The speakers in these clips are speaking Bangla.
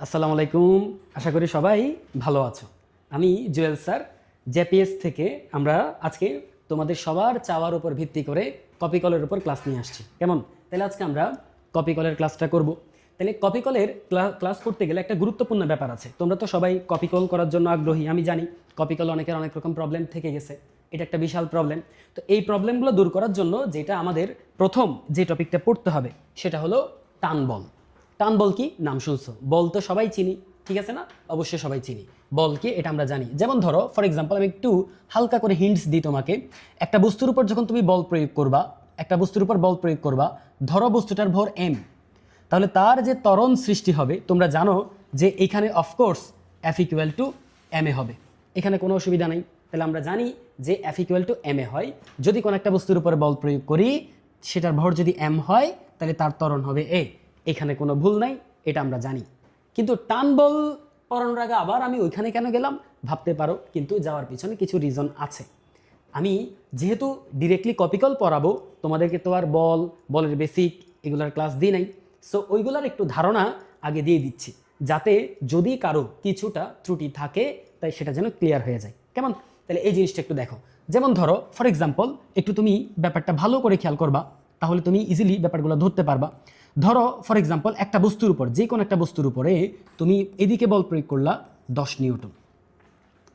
আসসালামু আলাইকুম। আশা করি সবাই ভালো আছো। আমি জুয়েল স্যার, জেপিএস থেকে আমরা আজকে তোমাদের সবার চাওয়ার উপর ভিত্তি করে কপি কলের উপর ক্লাস নিয়ে আসছি। কেমন? তাহলে আজকে আমরা কপি কলের ক্লাসটা করব। তাহলে কপি কলের ক্লাস করতে গেলে একটা গুরুত্বপূর্ণ ব্যাপার আছে। তোমরা তো সবাই কপি কল করার জন্য আগ্রহী, আমি জানি। কপি কল অনেকের অনেক রকম প্রবলেম থেকে গেছে, এটা একটা বিশাল প্রবলেম। তো এই প্রবলেমগুলো দূর করার জন্য যেটা আমাদের প্রথম যে টপিকটা পড়তে হবে সেটা হলো টান বল। টান বল কি? নাম শুনছো, বল তো সবাই চিনি, ঠিক আছে না? অবশ্যই সবাই চিনি। বল কি এটা আমরা জানি। যেমন ধরো ফর এক্সাম্পল আমি একটু হালকা করে হিন্টস দিই তোমাকে। একটা বস্তুর উপর যখন তুমি বল প্রয়োগ করবা, একটা বস্তুর উপর বল প্রয়োগ করবা, ধরো বস্তুটার ভর এম, তাহলে তার যে ত্বরণ সৃষ্টি হবে তোমরা জানো যে এখানে of course F equal to M A হবে। এখানে কোনো অসুবিধা নেই। তাহলে আমরা জানি যে F equal to M A হয় যদি কোনো একটা বস্তুর উপরে বল প্রয়োগ করি, সেটার ভর যদি এম হয় তাহলে তার ত্বরণ হবে এ। এখানে কোনো ভুল নাই, এটা আমরা জানি। কিন্তু টান বল পড়ানোর আগে আবার আমি ওইখানে কেন গেলাম ভাবতে পারো, কিন্তু যাওয়ার পিছনে কিছু রিজন আছে। আমি যেহেতু ডিরেক্টলি কপিকল পড়াবো, তোমাদেরকে তো আর বলের বেসিক এগুলার ক্লাস দিই নাই। সো ওইগুলার একটু ধারণা আগে দিয়ে দিচ্ছি, যাতে যদি কারো কিছুটা ত্রুটি থাকে তাই সেটা যেন ক্লিয়ার হয়ে যায়। কেমন? তাহলে এই জিনিসটা একটু দেখো। যেমন ধরো ফর এক্সাম্পল একটু তুমি ব্যাপারটা ভালো করে খেয়াল করবা, তাহলে তুমি ইজিলি ব্যাপারগুলো ধরতে পারবা। ধরো ফর এক্সাম্পল একটা বস্তুর উপর, যে কোনো একটা বস্তুর উপরে তুমি এদিকে বল প্রয়োগ করলা 10 নিউটন।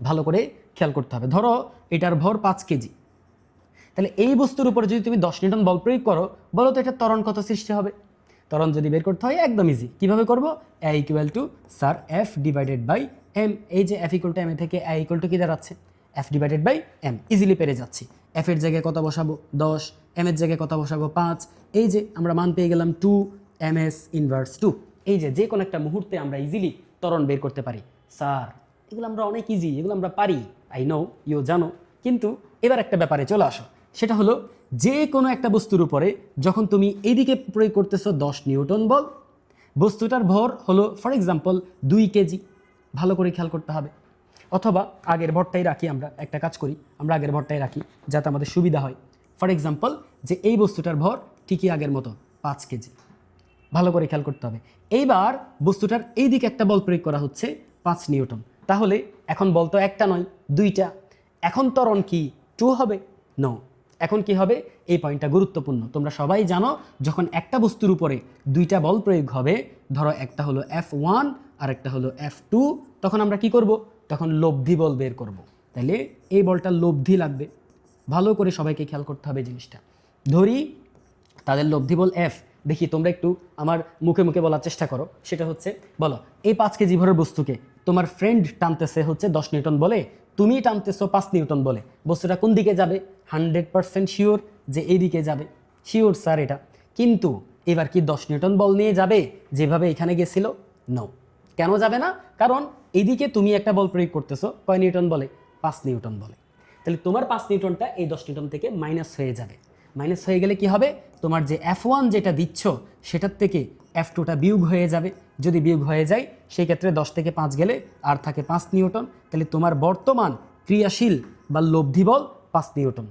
ভালো করে খেয়াল করতে হবে। ধরো এটার ভর 5 কেজি। তাহলে এই বস্তুর উপরে যদি তুমি 10 নিউটন বল প্রয়োগ করো, বলো তো এটা ত্বরণ কত সৃষ্টি হবে? ত্বরণ যদি বের করতে হয় একদম ইজি। কিভাবে করব? A equal to sir F divided by M. এই যে এফ ইকুয়াল টু এম থেকে এ ইকুয়াল টু কি দাঁড়াচ্ছে? F divided by M. Easily পেরে যাচ্ছি। এফ এর জায়গায় কত বসাবো? 10। এম এর জায়গায় কত বসাবো? 5। এই যে আমরা মান পেয়ে গেলাম 2 এম এস ইনভার্স 2। এই যে কোনো একটা মুহূর্তে আমরা ইজিলি ত্বরণ বের করতে পারি। স্যার এগুলো আমরা অনেক ইজি, এগুলো আমরা পারি, আই নো ইউ জানো। কিন্তু এবার একটা ব্যাপারে চলে আসো, সেটা হলো যে কোনো একটা বস্তুর উপরে যখন তুমি এইদিকে প্রয়োগ করতেছো 10 নিউটন বল, বস্তুটার ভর হলো ফর এক্সাম্পল 2 কেজি। ভালো করে খেয়াল করতে হবে। অথবা আগের ভরটাই রাখি, আমরা একটা কাজ করি, আমরা আগের ভরটাই রাখি যাতে আমাদের সুবিধা হয়। ফর এক্সাম্পল যে এই বস্তুটার ভর ঠিকই আগের মতো 5 কেজি। ভালো করে খেয়াল করতে হবে। এইবার বস্তুটার এই দিকে একটা বল প্রয়োগ করা হচ্ছে 5 নিউটন। তাহলে এখন বল তো একটা নয়, দুইটা। এখন ত্বরণ কি 2 হবে? নো। এখন কি হবে? এই পয়েন্টটা গুরুত্বপূর্ণ। তোমরা সবাই জানো যখন একটা বস্তুর উপরে দুইটা বল প্রয়োগ হবে, ধরো একটা হলো F1 আর একটা হলো F2, তখন আমরা কি করব? তখন লব্ধি বল বের করব। তাহলে এই বলটা লব্ধি লাগবে। ভালো করে সবাইকে খেয়াল করতে হবে জিনিসটা। ধরি তাদের লব্ধি বল এফ। দেখি তোমরা একটু আমার মুখে মুখে বলার চেষ্টা করো। সেটা হচ্ছে, বলো এই 5 কেজি ভরের বস্তুকে তোমার ফ্রেন্ড টানতেছে হচ্ছে 10 নিউটন বলে, তুমি টানতেছো 5 নিউটন বলে, বস্তুটা কোন দিকে যাবে? 100% শিওর যে এই দিকে যাবে। শিওর স্যার এটা। কিন্তু এবার কি 10 নিউটন বল নিয়ে যাবে যেভাবে এখানে গেছিল? নো। কেন যাবে না? কারণ এইদিকে তুমি একটা বল প্রয়োগ করতেছো কয় নিউটন বলে? 5 নিউটন বলে। তাহলে তোমার 5 নিউটনটা এই 10 নিউটন থেকে মাইনাস হয়ে যাবে। মাইনাস হয়ে গেলে কি হবে? তোমার যে F1 যেটা দিচ্ছ সেটার থেকে F2টা বিয়োগ হয়ে যাবে। যদি বিয়োগ হয়ে যায় সেই ক্ষেত্রে 10 থেকে 5 গেলে আর থাকে 5 নিউটন। তাহলে তোমার বর্তমান ক্রিয়াশীল বা লব্ধি বল 5 নিউটন।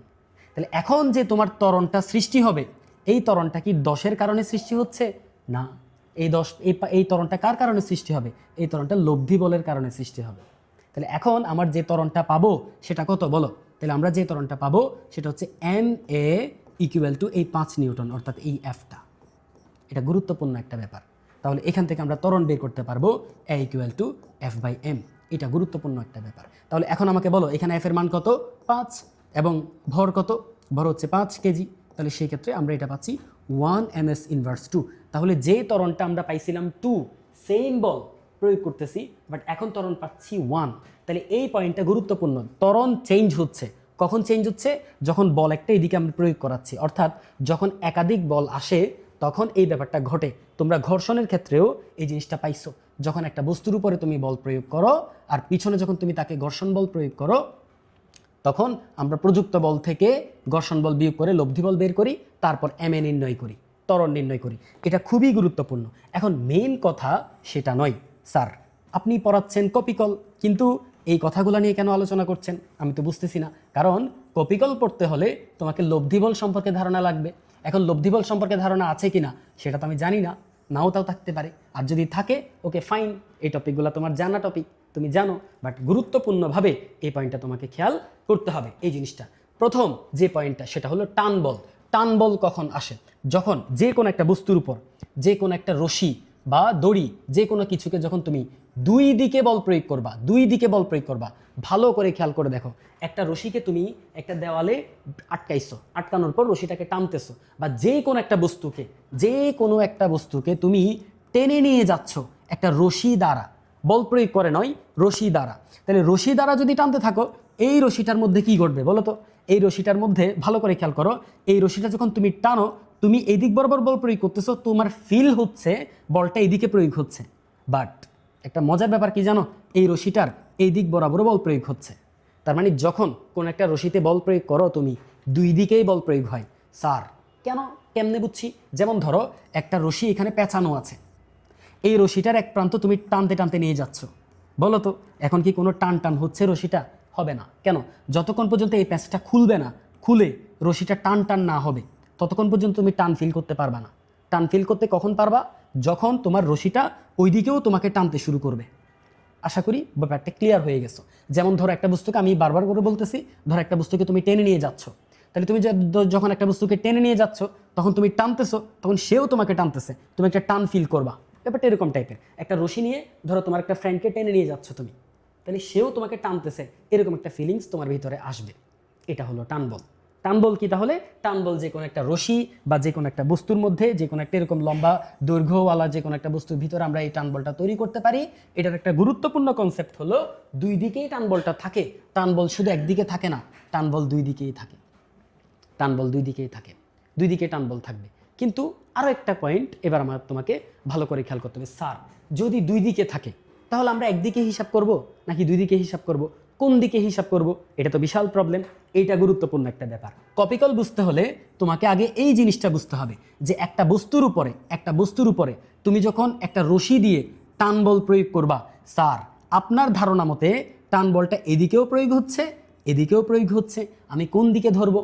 তাহলে এখন যে তোমার ত্বরণটা সৃষ্টি হবে, এই ত্বরণটা কি 10-এর কারণে সৃষ্টি হচ্ছে? না। এই ত্বরণটা কার কারণে সৃষ্টি হবে? এই ত্বরণটা লব্ধি বলের কারণে সৃষ্টি হবে। তাহলে এখন আমার যে ত্বরণটা পাবো সেটা কত বলো? তাহলে আমরা যে ত্বরণটা পাবো সেটা হচ্ছে এন এ ইকুয়াল টু এই 5 নিউটন, অর্থাৎ এই এফটা। এটা গুরুত্বপূর্ণ একটা ব্যাপার। তাহলে এখান থেকে আমরা ত্বরণ বের করতে পারবো A equal to F by M. এটা গুরুত্বপূর্ণ একটা ব্যাপার। তাহলে এখন আমাকে বলো এখানে এফ এর মান কত? 5। এবং ভর কত? ভর হচ্ছে 5 কেজি। তাহলে সেই ক্ষেত্রে আমরা এটা পাচ্ছি 1 ms ইনভার্স 2। তাহলে যে ত্বরণটা আমরা পাইছিলাম 2, সেম বল প্রয়োগ করতেছি, বাট এখন ত্বরণ পাচ্ছি 1। তাহলে এই পয়েন্টটা গুরুত্বপূর্ণ। ত্বরণ চেঞ্জ হচ্ছে। কখন চেঞ্জ হচ্ছে? যখন বল একটা এদিকে আমরা প্রয়োগ করাচ্ছি, অর্থাৎ যখন একাধিক বল আসে তখন এই ব্যাপারটা ঘটে। তোমরা ঘর্ষণের ক্ষেত্রেও এই জিনিসটা পাইছো। যখন একটা বস্তুর উপরে তুমি বল প্রয়োগ করো আর পিছনে যখন তুমি তাকে ঘর্ষণ বল প্রয়োগ করো, তখন আমরা প্রযুক্ত বল থেকে ঘর্ষণ বল বিয়োগ করে লব্ধি বল বের করি, তারপর এম এ নির্ণয় করি, ত্বরণ নির্ণয় করি। এটা খুবই গুরুত্বপূর্ণ। এখন মেইন কথা সেটা নয়। স্যার আপনি পড়াচ্ছেন কপিকল, কিন্তু এই কথাগুলো নিয়ে কেন আলোচনা করছেন আমি তো বুঝতেছি না। কারণ কপিকল পড়তে হলে তোমাকে লব্ধি বল সম্পর্কে ধারণা লাগবে। এখন লব্ধি বল সম্পর্কে ধারণা আছে কিনা সেটা তো আমি জানি না। নাও তাও থাকতে পারে। আর যদি থাকে ওকে ফাইন, এই টপিকগুলো তোমার জানা টপিক, তুমি জানো, বাট গুরুত্বপূর্ণভাবে এই পয়েন্টটা তোমাকে খেয়াল করতে হবে। এই জিনিসটা প্রথম যে পয়েন্টটা সেটা হলো টান বল। টান বল কখন আসে? যখন যে কোনো একটা বস্তুর উপর যে কোনো একটা রশি বা দড়ি যে কোনো কিছুকে যখন তুমি দুই দিকে বল প্রয়োগ করবা, দুই দিকে বল প্রয়োগ করবা, ভালো করে খেয়াল করে দেখো। একটা রশিকে তুমি একটা দেওয়ালে আটকাইছো, আটকানোর পর রশিটাকে টানতেছো, বা যে কোনো একটা বস্তুকে তুমি টেনে নিয়ে যাচ্ছ একটা রশি দ্বারা, বল প্রয়োগ করে নয়, রশি দ্বারা। তাহলে রশি দ্বারা যদি টানতে থাকো, এই রশিটার মধ্যে কি ঘটবে বলো তো? এই রশিটার মধ্যে ভালো করে খেয়াল করো, এই রশিটা যখন তুমি টানো, তুমি এদিক বরাবর বল প্রয়োগ করতেছো, তোমার ফিল হচ্ছে বলটা এদিকে প্রয়োগ হচ্ছে। বাট একটা মজার ব্যাপার কি জানো? এই রশিটার এই দিক বরাবর বল প্রয়োগ হচ্ছে। তার মানে যখন কোন একটা রশিতে বল প্রয়োগ করো তুমি, দুই দিকেই বল প্রয়োগ হয়। স্যার কেন, কেমনে বুঝছি? যেমন ধরো একটা রশি এখানে পেঁচানো আছে, এই রশিটার এক প্রান্ত তুমি টানতে টানতে নিয়ে যাচ্ছ, বলো তো এখন কি কোনো টান টান হচ্ছে? রশিটা হবে না। কেন? যতক্ষণ পর্যন্ত এই প্যাঁচটা খুলবে না, খুলে রশিটা টান টান না হবে, ততক্ষণ পর্যন্ত তুমি টান ফিল করতে পারবা না। টান ফিল করতে কখন পারবা? যখন তোমার রশিটা ওই দিকেও তোমাকে টানতে শুরু করবে। আশা করি ব্যাপারটা ক্লিয়ার হয়ে গেছো। যেমন ধরো একটা বস্তুকে, আমি বারবার করে বলতেছি, ধরো একটা বস্তুকে তুমি টেনে নিয়ে যাচ্ছ, তাহলে তুমি যখন একটা বস্তুকে টেনে নিয়ে যাচ্ছ, তখন তুমি টানতেছো, তখন সেও তোমাকে টানতেছে, তুমি একটা টান ফিল করবা। ব্যাপারটা এরকম টাইপের। একটা রশি নিয়ে ধরো তোমার একটা ফ্রেন্ডকে টেনে নিয়ে যাচ্ছ তুমি, তাহলে সেও তোমাকে টানতেছে, এরকম একটা ফিলিংস তোমার ভিতরে আসবে। এটা হলো টান বল। টান বল কি তাহলে? টান বল যে কোনো একটা রশি বা যে কোনো একটা বস্তুর মধ্যে, যে কোনো একটা এরকম লম্বা দৈর্ঘ্যওয়ালা যে কোনো একটা বস্তুর ভিতরে আমরা এই টান বলটা তৈরি করতে পারি। এটার একটা গুরুত্বপূর্ণ কনসেপ্ট হলো দুই দিকেই টান বলটা থাকে। টান বল শুধু একদিকে থাকে না, টান বল দুই দিকেই থাকে। টান বল দুই দিকেই থাকে, দুই দিকে টান বল থাকবে। কিন্তু আরও একটা পয়েন্ট এবার আমার তোমাকে ভালো করে খেয়াল করতে হবে। স্যার যদি দুই দিকে থাকে, তাহলে আমরা একদিকে হিসাব করব নাকি দুই দিকে হিসাব করব? কোন দিকে হিসাব করব? এটা তো বিশাল প্রবলেম। এইটা গুরুত্বপূর্ণ একটা ব্যাপার। কপিকল বুঝতে হলে তোমাকে আগে এই জিনিসটা বুঝতে হবে যে একটা বস্তুর উপরে তুমি যখন একটা রশি দিয়ে টান বল প্রয়োগ করবা, স্যার আপনার ধারণা মতে টান বলটা এদিকেও প্রয়োগ হচ্ছে, এদিকেও প্রয়োগ হচ্ছে, আমি কোন দিকে ধরবো?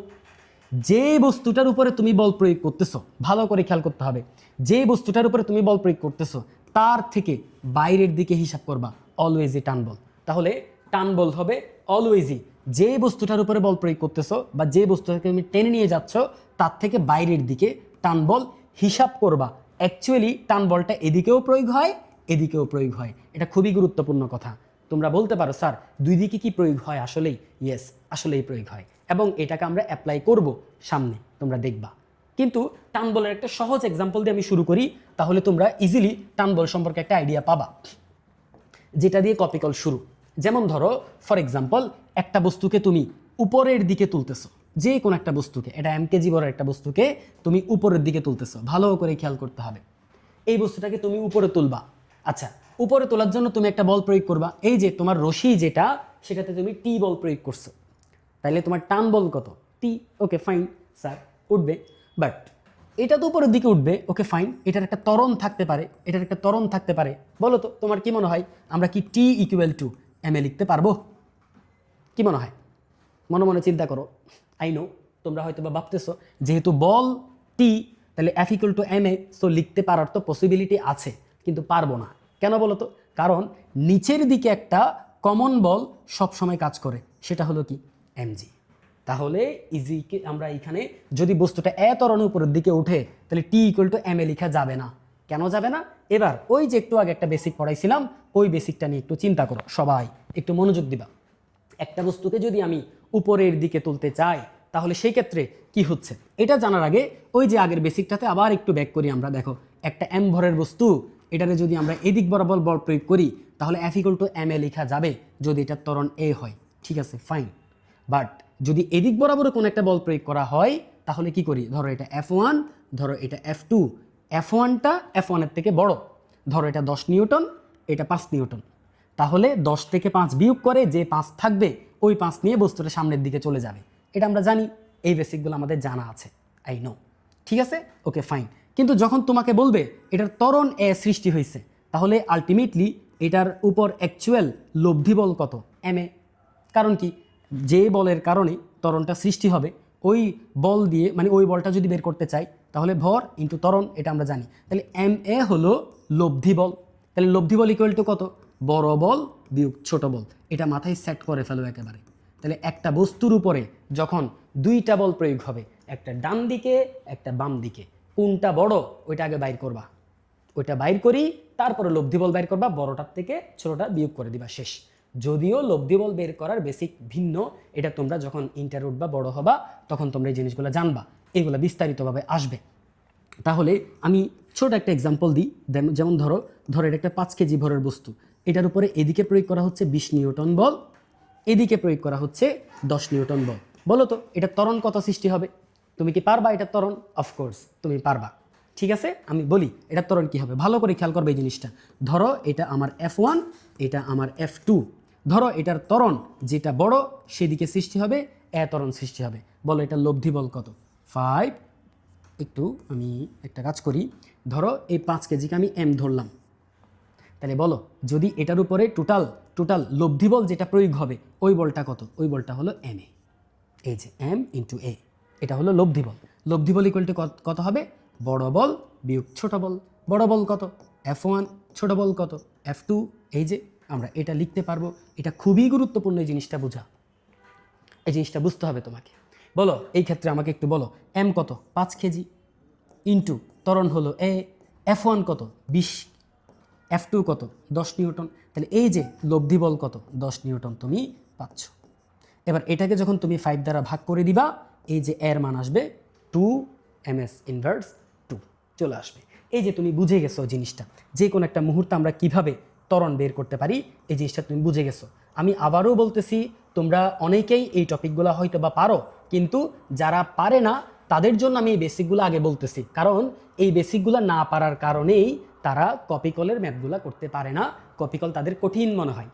যে বস্তুটার উপরে তুমি বল প্রয়োগ করতেছো, ভালো করে খেয়াল করতে হবে, যে বস্তুটার উপরে তুমি বল প্রয়োগ করতেছো তার থেকে বাইরের দিকে হিসাব করবা, অলওয়েজই টান বল। তাহলে টান বল হবে অলওয়েজই যে বস্তুটার উপরে বল প্রয়োগ করতেছো বা যে বস্তুটাকে তুমি টেনে নিয়ে যাচ্ছ তার থেকে বাইরের দিকে টান বল হিসাব করবা। অ্যাকচুয়ালি টান বলটা এদিকেও প্রয়োগ হয়, এদিকেও প্রয়োগ হয়। এটা খুবই গুরুত্বপূর্ণ কথা। তোমরা বলতে পারো স্যার দুই দিকে কি প্রয়োগ হয়? আসলেই ইয়েস, আসলেই প্রয়োগ হয়, এবং এটাকে আমরা অ্যাপ্লাই করব সামনে, তোমরা দেখবা। কিন্তু টান বলের একটা সহজ এক্সাম্পল দিয়ে আমি শুরু করি, তাহলে তোমরা ইজিলি টান বল সম্পর্কে একটা আইডিয়া পাবা, যেটা দিয়ে কপিকল শুরু। যেমন ধরো ফর এক্সাম্পল, একটা বস্তুকে তুমি উপরের দিকে তুলতেছো, যে কোনো একটা বস্তুকে, এটা mkg বড় একটা বস্তুকে তুমি উপরের দিকে তুলতেছো, ভালো করে খেয়াল করতে হবে। এই বস্তুটাকে তুমি উপরে তুলবা। আচ্ছা, উপরে তোলার জন্য তুমি একটা বল প্রয়োগ করবা। এই যে তোমার রশি যেটা, সেটাতে তুমি টি বল প্রয়োগ করছো, তাইলে তোমার টান বল কত? টি। ওকে ফাইন স্যার, উঠবে। বাট এটা তো উপরের দিকে উঠবে, ওকে ফাইন, এটার একটা ত্বরণ থাকতে পারে, এটার একটা ত্বরণ থাকতে পারে। বলো তো তোমার কি মনে হয়, আমরা কি টি ইকুয়াল টু এম এ লিখতে পারবো? কি মনে হয়? মনে মনে চিন্তা করো। আই নো তোমরা হয়তো বা ভাবতেছো যেহেতু বল টি, তাহলে F equal to M A, so লিখতে পারার তো পসিবিলিটি আছে, কিন্তু পারবো না। কেন বলো তো? কারণ নিচের দিকে একটা কমন বল সবসময় কাজ করে, সেটা হলো কি? এমজি। তাহলে ইজিকে আমরা এখানে যদি বস্তুটা ত্বরণের উপরের দিকে উঠে, তাহলে টি ইকুয়াল টু এম এ লেখা যাবে না। কেন যাবে না? এবার ওই যে একটু আগে একটা বেসিক পড়াইছিলাম, ওই বেসিকটা নিয়ে একটু চিন্তা করো, সবাই একটু মনোযোগ দিবা। একটা বস্তুকে যদি আমি উপরের দিকে তুলতে চাই, তাহলে সেই ক্ষেত্রে কি হচ্ছে এটা জানার আগে ওই যে আগের বেসিকটাতে আবার একটু ব্যাক করি আমরা। দেখো একটা এম ভরের বস্তু, এটারে যদি আমরা এদিক বরাবর বল প্রয়োগ করি, তাহলে এফ ইকুয়াল টু এম এ লেখা যাবে যদি এটার ত্বরণ এ হয়, ঠিক আছে ফাইন। বাট যদি এদিক বরাবর কোনো একটা বল প্রয়োগ করা হয়, তাহলে কি করি? ধরো এটা F1, ধরো এটা F2, F1টা F1-এর থেকে বড়, ধরো এটা 10 নিউটন, এটা 5 নিউটন, তাহলে 10 থেকে 5 বিয়োগ করে যে 5 থাকবে, ওই 5 নিয়ে বস্তুটা সামনের দিকে চলে যাবে। এটা আমরা জানি, এই বেসিকগুলো আমাদের জানা আছে, আই নো, ঠিক আছে ওকে ফাইন। কিন্তু যখন তোমাকে বলবে এটার ত্বরণ এ সৃষ্টি হয়েছে, তাহলে আলটিমেটলি এটার উপর অ্যাকচুয়াল লব্ধি বল কত? M A. কারণ কি? যে বলের কারণে ত্বরণটা সৃষ্টি হবে, ওই বল দিয়ে, মানে ওই বলটা যদি বের করতে চাই, তাহলে ভর ইন্টু ত্বরণ, এটা আমরা জানি। তাহলে এম এ হলো লব্ধি বল। তাহলে লব্ধি বল ইকুয়াল টু কত? বড় বল বিয়োগ ছোট বল। এটা মাথায় সেট করে ফেলো একেবারে। তাহলে একটা বস্তুর উপরে যখন দুইটা বল প্রয়োগ হবে, একটা ডান দিকে একটা বাম দিকে, কোনটা বড় ওইটা আগে বাইর করবা, ওইটা বাইর করি, তারপরে লব্ধি বল বাইর করবা, বড়টার থেকে ছোটটা বিয়োগ করে দিবা, শেষ। যদিও লব্ধি বল বের করার বেসিক ভিন্ন, এটা তোমরা যখন ইন্টার উঠবা, বড় হবা, তখন তোমরা এই জিনিসগুলো জানবা, এগুলো বিস্তারিতভাবে আসবে। তাহলে আমি ছোট একটা এক্সাম্পল দিই। যেমন ধরো এটা একটা 5 কেজি ভরের বস্তু, এটার উপরে এদিকে প্রয়োগ করা হচ্ছে 20 নিউটন বল, এদিকে প্রয়োগ করা হচ্ছে 10 নিউটন বল। বলো তো এটা ত্বরণ কত সৃষ্টি হবে? তুমি কি পারবা এটা ত্বরণ? অফকোর্স তুমি পারবা। ঠিক আছে, আমি বলি এটা ত্বরণ কি হবে, ভালো করে খেয়াল করবে এই জিনিসটা। ধরো এটা আমার F1, এটা আমার F2। ধরো এটার ত্বরণ যেটা বড় সেদিকে সৃষ্টি হবে, ত্বরণ সৃষ্টি হবে। বলো এটা লব্ধি বল কত? 5। একটু আমি একটা কাজ করি, ধরো এই 5 কেজিকে আমি এম ধরলাম। তাহলে বলো যদি এটার উপরে টোটাল লব্ধি বল যেটা প্রয়োগ হবে, ওই বলটা কত? ওই বলটা হলো এম এ। এই যে এম ইন্টু এ, এটা হলো লব্ধি বল। লব্ধি বল ইকুয়াল টু কত হবে? বড় বল বিয়োগ ছোট বল। বড় বল কত? F1, ছোট বল কত? F2। এই যে আমরা এটা লিখতে পারবো। এটা খুবই গুরুত্বপূর্ণ, এই জিনিসটা বোঝা, এই জিনিসটা বুঝতে হবে তোমাকে। বলো এই ক্ষেত্রে আমাকে একটু বলো, এম কত? 5 কেজি ইন্টু ত্বরণ হলো এ, F1 কত? 20, F2 কত? 10 নিউটন। তাহলে এই যে লব্ধি বল কত? 10 নিউটন তুমি পাচ্ছ। এবার এটাকে যখন তুমি 5 দ্বারা ভাগ করে দিবা, এই যে এর মান আসবে 2 ms ইনভার্স 2 চলে আসবে। এই যে তুমি বুঝে গেছো জিনিসটা, যে কোনো একটা মুহূর্তে আমরা কিভাবে ত্বরণ বের করতে পারি, এই জিনিসটা তুমি বুঝে গেছো। আমি আবারও বলতেছি, তোমরা অনেকেই এই টপিকগুলো হয়তো বা পারো, কিন্তু যারা পারে না তাদের জন্য আমি এই বেসিকগুলো আগে বলতেছি, কারণ এই বেসিকগুলো না পারার কারণেই তারা কপিকলের ম্যাথগুলো করতে পারে না, কপিকল তাদের কঠিন মনে হয়।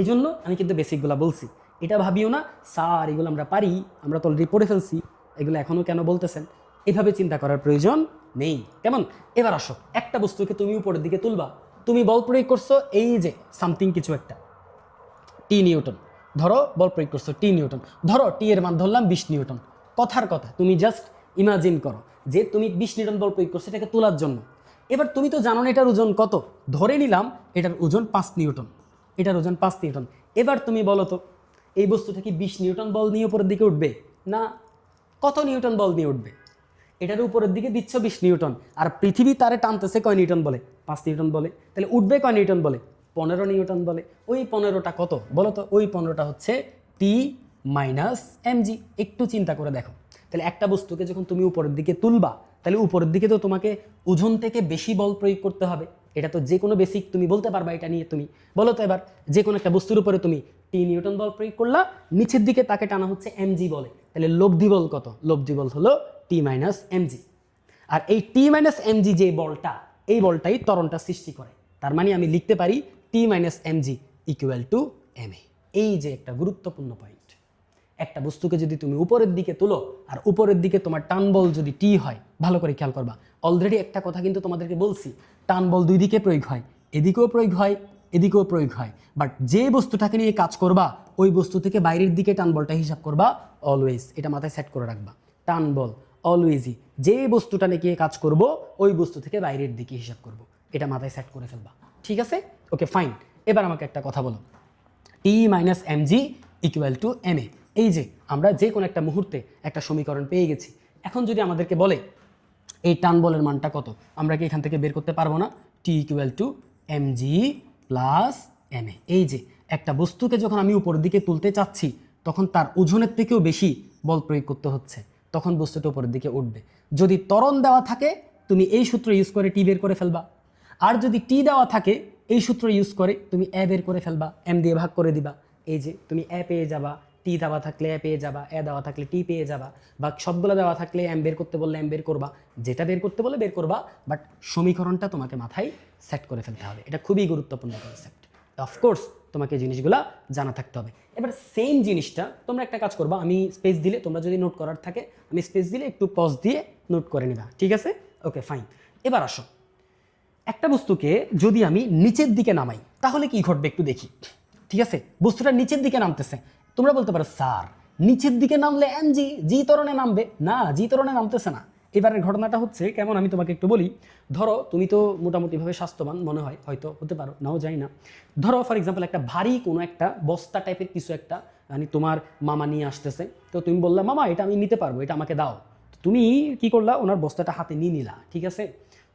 এই জন্য আমি কিন্তু বেসিকগুলো বলছি। এটা ভাবিও না স্যার এগুলো আমরা পারি, আমরা তো অলরেডি পড়ে ফেলছি, এগুলো এখনও কেন বলতেছেন, এভাবে চিন্তা করার প্রয়োজন নেই। কেমন? এবার আসো, একটা বস্তুকে তুমি উপরের দিকে তুলবা, তুমি বল প্রয়োগ করছো এই যে সামথিং কিছু একটা টি নিউটন, ধরো বল প্রয়োগ করছো টি নিউটন, ধরো টি এর মান ধরলাম 20 নিউটন। কথার কথা, তুমি জাস্ট ইমাজিন করো যে তুমি 20 নিউটন বল প্রয়োগ করছো এটাকে তোলার জন্য। এবার তুমি তো জানো না এটার ওজন কত, ধরে নিলাম এটার ওজন 5 নিউটন, এটার ওজন 5 নিউটন। এবার তুমি বলো তো এই বস্তুটা কি 20 নিউটন বল নিয়ে উপরের দিকে উঠবে? না। কত নিউটন বল নিয়ে উঠবে? এটার উপরের দিকে দিচ্ছ 20 নিউটন, আর পৃথিবী তারে টানতেছে কয় নিউটন বলে? 5 নিউটন বলে। তাহলে উঠবে কয় নিউটন বলে? 15 নিউটন বলে। ওই 15টা কত বলো তো? ওই 15টা হচ্ছে টি মাইনাস এমজি। একটু চিন্তা করে দেখো, তাহলে একটা বস্তুকে যখন তুমি উপরের দিকে তুলবা, তাহলে উপরের দিকে তো তোমাকে ওজন থেকে বেশি বল প্রয়োগ করতে হবে। এটা তো যে কোনো বেসিক তুমি বলতে পারবা, এটা নিয়ে তুমি বলো তো। এবার যে কোনো একটা বস্তুর উপরে তুমি টি নিউটন বল প্রয়োগ করলা, নিচের দিকে তাকে টানা হচ্ছে এমজি বলে। তাহলে লব্ধি বল কত? লব্ধি বল হলো টি মাইনাস এমজি। আর এই টি মাইনাস এমজি যে বলটা, এই বলটাই ত্বরণটা সৃষ্টি করে। তার মানে আমি লিখতে পারি T minus MG equal to M A. এই যে একটা গুরুত্বপূর্ণ পয়েন্ট। একটা বস্তুকে যদি তুমি উপরের দিকে তুলো আর উপরের দিকে তোমার টান বল যদি টি হয়, ভালো করে খেয়াল করবা। অলরেডি একটা কথা কিন্তু তোমাদেরকে বলছি, টান বল দুই দিকে প্রয়োগ হয়, এদিকেও প্রয়োগ হয়, এদিকেও প্রয়োগ হয়। বাট যে বস্তুটাকে নিয়ে কাজ করবা, ওই বস্তু থেকে বাইরের দিকে টান বলটা হিসাব করবা অলওয়েজ। এটা মাথায় সেট করে রাখবা, টান বল অলওয়েজই যে বস্তুটা নিয়ে কাজ করব, ওই বস্তু থেকে বাইরের দিকে হিসাব করব। এটা মাথায় সেট করে ফেলবা, ঠিক আছে? Okay fine. এবার আমাকে একটা কথা বলো, T minus MG equal to M A. এই যে আমরা যে কোনো একটা মুহূর্তে একটা সমীকরণ পেয়ে গেছি। এখন যদি আমাদেরকে বলে এই টান বলের মানটা কত, আমরা কি এখান থেকে বের করতে পারবো না? T equal to MG plus M A. এই যে একটা বস্তুকে যখন আমি উপর দিকে তুলতে চাচ্ছি, তখন তার ওজনের থেকেও বেশি বল প্রয়োগ করতে হচ্ছে, তখন বস্তুটা উপরের দিকে উঠবে। যদি ত্বরণ দেওয়া থাকে, তুমি এই সূত্র ইউজ করে টি বের করে ফেলবা। আর যদি টি দেওয়া থাকে, এই সূত্র ইউজ করে তুমি এ বের করে ফেলবা, এম দিয়ে ভাগ করে দিবা। এই যে তুমি এ পেয়ে যাবা, টি দেওয়া থাকলে এ পেয়ে যাবা, এ দেওয়া থাকলে টি পেয়ে যাবা, বা সবগুলো দেওয়া থাকলে এম বের করতে বললে এম বের করবা, যেটা বের করতে বলে বের করবা। বাট সমীকরণটা তোমাকে মাথায় সেট করে ফেলতে হবে, এটা খুবই গুরুত্বপূর্ণ কনসেপ্ট। অফকোর্স তোমাকে জিনিসগুলা জানা থাকতে হবে। এবার সেম জিনিসটা তোমরা একটা কাজ করবা, আমি স্পেস দিলে, তোমরা যদি নোট করার থাকে আমি স্পেস দিলে একটু পজ দিয়ে নোট করে নিবা, ঠিক আছে? Okay fine. এবার আসো, একটা বস্তুকে যদি আমি নিচের দিকে নামাই তাহলে কি ঘটবে একটু দেখি, ঠিক আছে? বস্তুটা নিচের দিকে নামতেছে, তোমরা বলতে পারো স্যার নিচের দিকে নামলে এম জি জি ত্বরণে নামবে। না, জি ত্বরণে নামতেছে না, এবারের ঘটনাটা হচ্ছে কেমন আমি তোমাকে একটু বলি। ধরো তুমি তো মোটামুটিভাবে স্বাস্থ্যবান মনে হয়, হয়তো হতে পারো, নাও জানি না। ধরো ফর এক্সাম্পল একটা ভারী কোনো একটা বস্তা টাইপের কিছু একটা মানে তোমার মামা নিয়ে আসতেছে, তো তুমি বললা মামা এটা আমি নিতে পারবো, এটা আমাকে দাও। তুমি কি করলা, ওনার বস্তাটা হাতে নিয়ে নিলা, ঠিক আছে।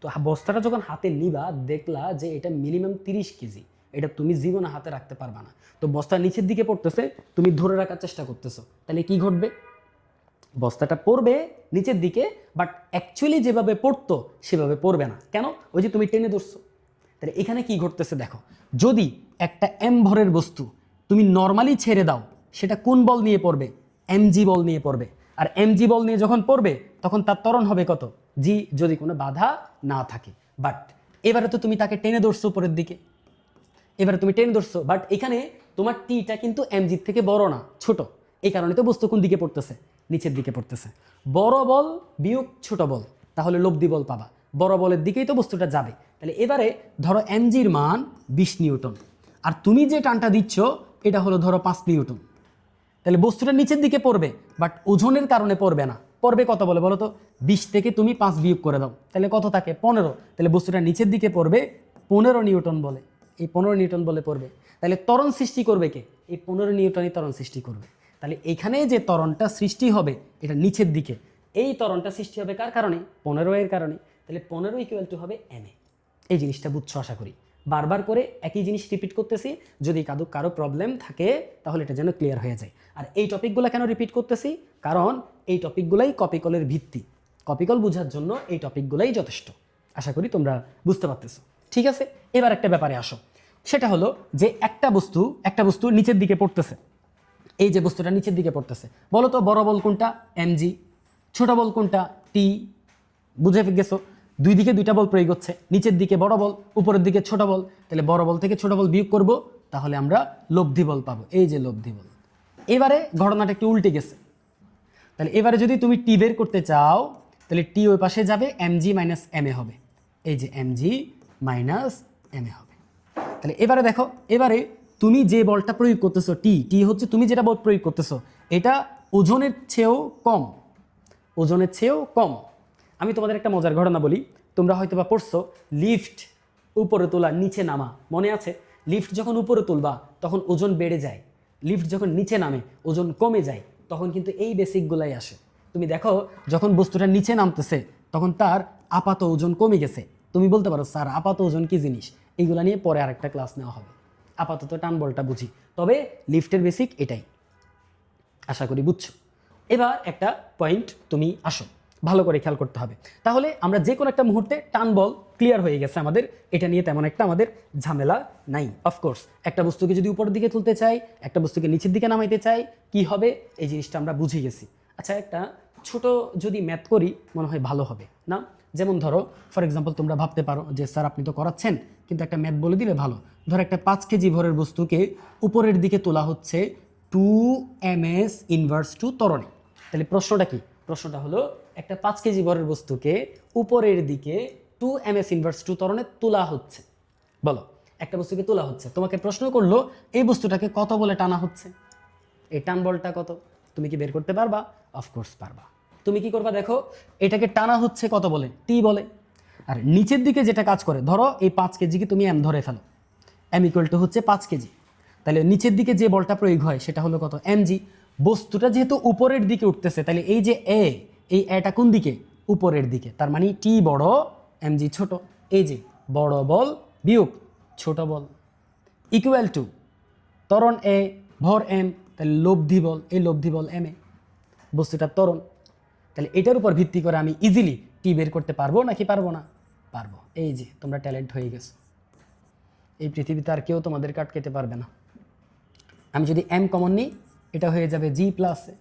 তো বস্তাটা যখন হাতে নিবা দেখলা যে এটা মিনিমাম 30 কেজি, এটা তুমি জীবনে হাতে রাখতে পারবা না। তো বস্তা নিচের দিকে পড়তেছে, তুমি ধরে রাখার চেষ্টা করতেছো, তাহলে কি ঘটবে? বস্তাটা পড়বে নিচের দিকে, বাট অ্যাকচুয়ালি যেভাবে পড়তো সেভাবে পড়বে না। কেন? ওই যে তুমি টেনে ধরছো। তাহলে এখানে কি ঘটতেছে দেখো, যদি একটা এম ভরের বস্তু তুমি নর্মালি ছেড়ে দাও, সেটা কোন বল নিয়ে পড়বে? এমজি বল নিয়ে পড়বে। আর এমজি বল নিয়ে যখন পড়বে তখন তার ত্বরণ হবে কত? জি, যদি কোনো বাধা না থাকে। বাট এবারে তো তুমি তাকে টেনে ধরছো উপরের দিকে, এবারে তুমি টেনে ধরছো, বাট এখানে তোমার টিটা কিন্তু এমজির থেকে বড় না, ছোট। এই কারণে তো বস্তু কোন দিকে পড়তেছে? নিচের দিকে পড়তেছে। বড় বল বিয়োগ ছোট বল, তাহলে লব্ধি বল পাবা। বড় বলের দিকেই তো বস্তুটা যাবে। তাহলে এবারে ধরো এমজির মান 20 নিউটন, আর তুমি যে টানটা দিচ্ছ এটা হলো ধরো 5 নিউটন। তাহলে বস্তুটা নিচের দিকে পড়বে, বাট ওজনের কারণে পড়বে না। পড়বে কত বলে বলো তো? 20 থেকে তুমি 5 বিয়োগ করে দাও, তাহলে কত থাকে? 15। তাহলে বস্তুটা নিচের দিকে পড়বে 15 নিউটন বলে, এই 15 নিউটন বলে পড়বে। তাহলে ত্বরণ সৃষ্টি করবে কে? এই 15 নিউটনই ত্বরণ সৃষ্টি করবে। তাহলে এখানে যে ত্বরণটা সৃষ্টি হবে এটা নিচের দিকে, এই ত্বরণটা সৃষ্টি হবে কার কারণে? 15 এর কারণে। তাহলে 15 ইকুয়াল টু হবে এমএ। এই জিনিসটা বুঝছো আশা করি। বারবার করে একই জিনিস রিপিট করতেছি, যদি কারো প্রবলেম থাকে তাহলে এটা যেন ক্লিয়ার হয়ে যায়। আর এই টপিকগুলো কেন রিপিট করতেছি? কারণ এই টপিকগুলাই কপিকলের ভিত্তি। কপিকল বোঝার জন্য এই টপিকগুলাই যথেষ্ট। আশা করি তোমরা বুঝতে পারতেছো। ঠিক আছে, এবার একটা ব্যাপারে আসো। সেটা হলো যে একটা বস্তু নিচের দিকে পড়তেছে। এই যে বস্তুটা নিচের দিকে পড়তেছে, বলো তো বড় বল কোনটা? এমজি। ছোট বল কোনটা? টি। বুঝে গেছো? দুই দিকে দুইটা বল প্রয়োগ হচ্ছে, নিচের দিকে বড় বল, উপরের দিকে ছোট বল। তাহলে বড় বল থেকে ছোট বল বিয়োগ করব, তাহলে আমরা লব্ধি বল পাবো। এই যে লব্ধি বল। এবারে ঘটনাটা একটু উল্টে গেছে। তাহলে এবারে যদি তুমি টি বের করতে চাও, তাহলে টি ওই পাশে যাবে, এমজি মাইনাস এম এ হবে। এই যে এমজি মাইনাস এম এ হবে। তাহলে এবারে দেখো, এবারে তুমি যে বলটা প্রয়োগ করতেছো, টি হচ্ছে তুমি যেটা বল প্রয়োগ করতেছো, এটা ওজনের চেয়েও কম, ওজনের চেয়েও কম। আমি তোমাদের একটা মজার ঘটনা বলি। তোমরা হয়তো বা পড়ছো লিফট উপরে তোলা নিচে নামা, মনে আছে? লিফট যখন উপরে তুলবা তখন ওজন বেড়ে যায়, লিফট যখন নিচে নামে ওজন কমে যায়। তখন কিন্তু এই বেসিকগুলাই আসে। তুমি দেখো যখন বস্তুটা নিচে নামতেছে তখন তার আপাত ওজন কমে গেছে। তুমি বলতে পারো স্যার আপাত ওজন কি জিনিস? এইগুলা নিয়ে পরে আরেকটা ক্লাস নেওয়া হবে। আপাতত টান বলটা বুঝি, তবে লিফটের বেসিক এটাই। আশা করি বুঝছো। এবার একটা পয়েন্ট তুমি আসো, ভালো করে খেয়াল করতে হবে। তাহলে আমরা যে কোনো একটা মুহূর্তে টান বল ক্লিয়ার হয়ে গেছে আমাদের, এটা নিয়ে তেমন একটা আমাদের ঝামেলা নাই। অফকোর্স একটা বস্তুকে যদি উপরের দিকে তুলতে চাই, একটা বস্তুকে নিচের দিকে নামাইতে চাই, কি হবে এই জিনিসটা আমরা বুঝে গেছি। আচ্ছা, একটা ছোট যদি ম্যাথ করি মনে হয় ভালো হবে না? যেমন ধরো ফর এক্সাম্পল তোমরা ভাবতে পারো যে স্যার আপনি তো করাচ্ছেন, কিন্তু একটা ম্যাথ বলে দিলে ভালো। ধরো একটা 5 কেজি ভরের বস্তুকে উপরের দিকে তোলা হচ্ছে 2 ms ইনভার্স টু ত্বরণে। তাহলে প্রশ্নটা কি? প্রশ্নটা হলো একটা 5 কেজি ভরের বস্তুকে উপরের দিকে 2 ms ইনভার্স টু ত্বরণে তোলা হচ্ছে। বলো, একটা বস্তুকে তোলা হচ্ছে, তোমাকে প্রশ্ন করলো এই বস্তুটাকে কত বলে টানা হচ্ছে? এই টান বলটা কত? তুমি কি বের করতে পারবা? অফকোর্স পারবা। তুমি কি করবা দেখো, এটাকে টানা হচ্ছে কত বলে? টি বলে। আর নিচের দিকে যেটা কাজ করে, ধরো এই 5 কেজিকে তুমি এম ধরে ফেলো, এম ইকুয়াল টু হচ্ছে 5 কেজি। তাহলে নিচের দিকে যে বলটা প্রয়োগ হয় সেটা হলো কত? এমজি। বস্তুটা যেহেতু উপরের দিকে উঠতেছে, তাহলে এই যে এই এটা কোন দিকে? উপরের দিকে। তার মানে টি বড়, এমজি ছোট। এই যে বড় বল বিয়োগ ছোট বল ইকুয়াল টু ত্বরণ এ ভর এম, তাহলে লব্ধি বল, এই লব্ধি বল এম এ, বস্তুটার ত্বরণ। তাহলে এটার উপর ভিত্তি করে আমি ইজিলি টি বের করতে পারবো নাকি পারবো না? পারবো। এই যে তোমরা ট্যালেন্ট হয়ে গেছো, এই পৃথিবীতে আর কেউ তোমাদের কাট কেটে পারবে না। আমি যদি এম কমন নিই, এটা হয়ে যাবে জি প্লাস এ।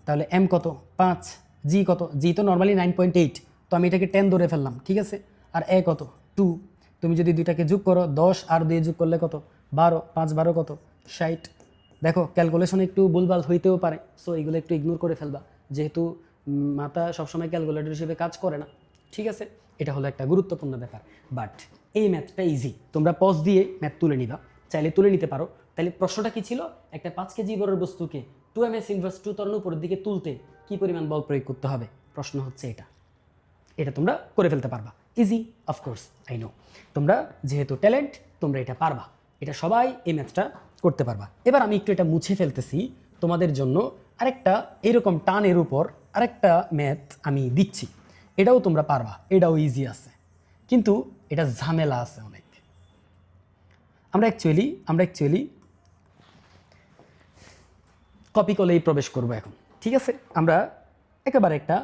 তাহলে এম কত? 5, জি কত? জি তো নর্মালি 9.8, তো আমি এটাকে 10 ধরে ফেললাম, ঠিক আছে। আর এ কত? 2। তুমি যদি দুইটাকে যোগ করো, 10 আর 2 যোগ করলে কত? 12। 5 12 কত? 60। দেখো ক্যালকুলেশন একটু ভুলভাল হইতেও পারে, সো এইগুলো একটু ইগনোর করে ফেলবা, যেহেতু মাথা সবসময় ক্যালকুলেটর হিসেবে কাজ করে না, ঠিক আছে। এটা হলো একটা গুরুত্বপূর্ণ ব্যাপার। বাট এই ম্যাথটা ইজি, তোমরা পজ দিয়ে ম্যাথ তুলে নিবা, চাইলে তুলে নিতে পারো। তাহলে প্রশ্নটা কি ছিল? একটা 5 কেজি বড় বস্তুকে 2 ms ইনভার্স টু ত্বরণ উপরের দিকে তুলতে কি পরিমাণ বল প্রয়োগ করতে হবে? প্রশ্ন হচ্ছে এটা, এটা তোমরা করে ফেলতে পারবা, ইজি, অফকোর্স আই নো, তোমরা যেহেতু ট্যালেন্ট তোমরা এটা পারবা, এটা সবাই এই ম্যাথটা করতে পারবা। এবার আমি একটু এটা মুছে ফেলতেছি তোমাদের জন্য, আরেকটা এরকম টানের উপর আরেকটা ম্যাথ আমি দিচ্ছি, এটাও তোমরা পারবা, এটাও ইজি আছে, কিন্তু এটা ঝামেলা আছে অনেক। আমরা অ্যাকচুয়ালি কপি কলেই প্রবেশ করব এখন, ঠিক আছে? আমরা একেবারে একটা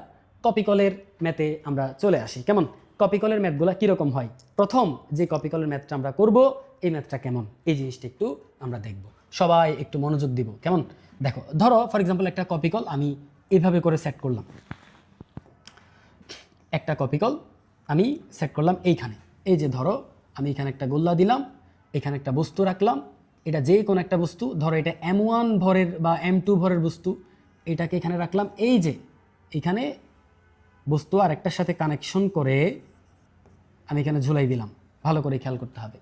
কপি কলের ম্যাথে আমরা চলে আসি। কেমন কপি কলের ম্যাথগুলো কীরকম হয়, প্রথম যে কপি কলের ম্যাথটা আমরা করব এই ম্যাথটা কেমন, এই জিনিসটা একটু আমরা দেখব, সবাই একটু মনোযোগ দিব। কেমন দেখো, ধরো ফর এক্সাম্পল একটা কপি কল আমি এইভাবে করে সেট করলাম, একটা কপি কল আমি সেট করলাম এইখানে, এই যে ধরো আমি এখানে একটা গোল্লা দিলাম, এখানে একটা বস্তু রাখলাম, এটা যে কোনো একটা বস্তু, ধরো এটা M1 ভরের বা M2 ভরের বস্তু, এটাকে এখানে রাখলাম, এই যে এখানে বস্তু আর একটার সাথে কানেকশন করে আমি এখানে ঝুলাই দিলাম, ভালো করে খেয়াল করতে হবে,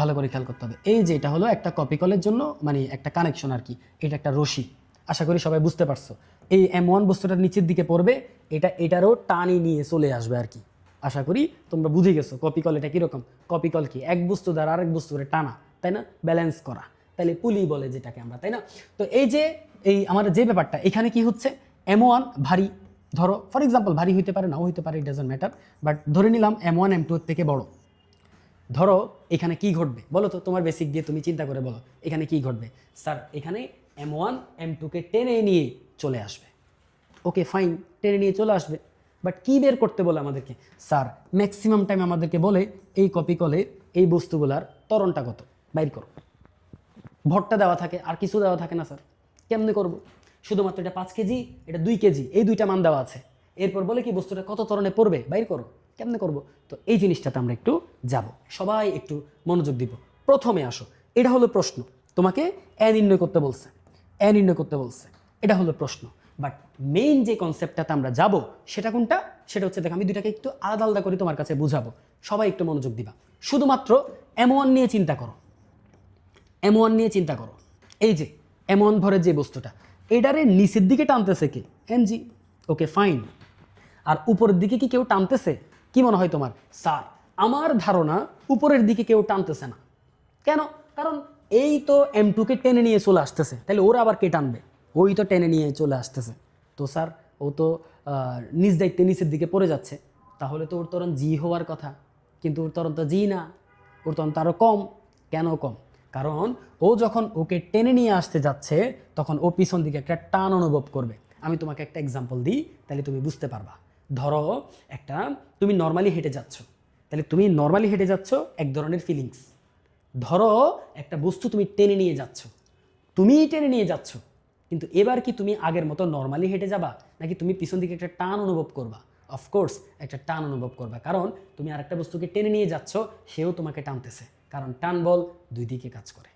ভালো করে খেয়াল করতে হবে। এই যে এটা হলো একটা কপি কলের জন্য মানে একটা কানেকশন আর কি, এটা একটা রশি, আশা করি সবাই বুঝতে পারছো। এই M1 বস্তুটার নিচের দিকে পড়বে, এটারও টানি নিয়ে চলে আসবে আর কি, আশা করি তোমরা বুঝে গেছো কপি কল এটা কীরকম। কপি কল কি, এক বস্তু দ্বারা আরেক বস্তুরে টানা, তাই না, ব্যালেন্স করা, তাইলে পুলি বলে যেটাকে আমরা, তাই না? তো এই যে এই আমাদের যে ব্যাপারটা এখানে কি হচ্ছে, M1 ভারী, ধরো ফর এক্সাম্পল ভারী হইতে পারে নাও হইতে পারে, ইট ডাজন্ট ম্যাটার, বাট ধরে নিলাম M1 M2 এর থেকে বড়। ধরো এখানে কি ঘটবে বলো তো, তোমার বেসিক দিয়ে তুমি চিন্তা করে বলো এখানে কি ঘটবে। স্যার এখানে M1 M2কে টেনে নিয়ে চলে আসবে, ওকে ফাইন, টেনে নিয়ে চলে আসবে, বাট কি বের করতে বলে আমাদেরকে, স্যার ম্যাক্সিমাম টাইম আমাদেরকে বলে এই কপি কলের এই বস্তুগুলার ত্বরণটা কত বাইর করো, ভরটা দেওয়া থাকে আর কিছু দেওয়া থাকে না স্যার, কেমনে করব, শুধুমাত্র এটা 5 কেজি এটা 2 কেজি, এই দুইটা মান দেওয়া আছে, এরপর বলে কি বস্তুটা কত ত্বরণে পড়বে বাইর করো, কেমনে করব। তো এই জিনিসটাতে আমরা একটু যাব, সবাই একটু মনোযোগ দিব। প্রথমে আসো, এটা হলো প্রশ্ন, তোমাকে নির্ণয় করতে বলছে, নির্ণয় করতে বলছে, এটা হলো প্রশ্ন, বাট মেইন যে কনসেপ্টটাতে আমরা যাব সেটা কোনটা, সেটা হচ্ছে দেখো আমি দুইটাকে একটু আলাদা আলাদা করে তোমার কাছে বুঝাবো, সবাই একটু মনোযোগ দিবা। শুধুমাত্র M1 নিয়ে চিন্তা করো, M1 নিয়ে চিন্তা করো, এই যে M1 ভরের যে বস্তুটা, এটারে নিচের দিকে টানতেছে কে, mg, ওকে ফাইন, আর উপরের দিকে কি কেউ টানতেছে, কি মনে হয় তোমার? স্যার আমার ধারণা উপরের দিকে কেউ টানতেছে না, কেন? কারণ এই তো M2কে টেনে নিয়ে চলে আসতেছে, তাহলে ওরা আবার কে টানবে, ওই তো টেনে নিয়ে চলে আসতেছে, তো স্যার ও তো নিজ দায়িত্বে নিচের দিকে পড়ে যাচ্ছে, তাহলে তো ওর ত্বরণ জি হওয়ার কথা, কিন্তু ওর ত্বরণ তো জি না, ওর ত্বরণ তো আরও কম, কেন কম? কারণ ও যখন ওকে টেনে নিয়ে আসতে যাচ্ছে তখন ও পিছন দিকে একটা টান অনুভব করবে। আমি তোমাকে একটা এক্সাম্পল দিই, তাহলে তুমি বুঝতে পারবা। ধরো একটা তুমি নর্মালি হেঁটে যাচ্ছ, তাহলে তুমি নর্মালি হেঁটে যাচ্ছ এক ধরনের ফিলিংস, ধরো একটা বস্তু তুমি টেনে নিয়ে যাচ্ছ, তুমিই টেনে নিয়ে যাচ্ছ, কিন্তু এবার কি তুমি আগের মতো নর্মালি হেঁটে যাবা, নাকি তুমি পিছন দিকে একটা টান অনুভব করবা? অফকোর্স একটা টান অনুভব করবা, কারণ তুমি আরেকটা বস্তুকে টেনে নিয়ে যাচ্ছ, সেও তোমাকে টানতেছে, কারণ টান বল দুই দিকে কাজ করে,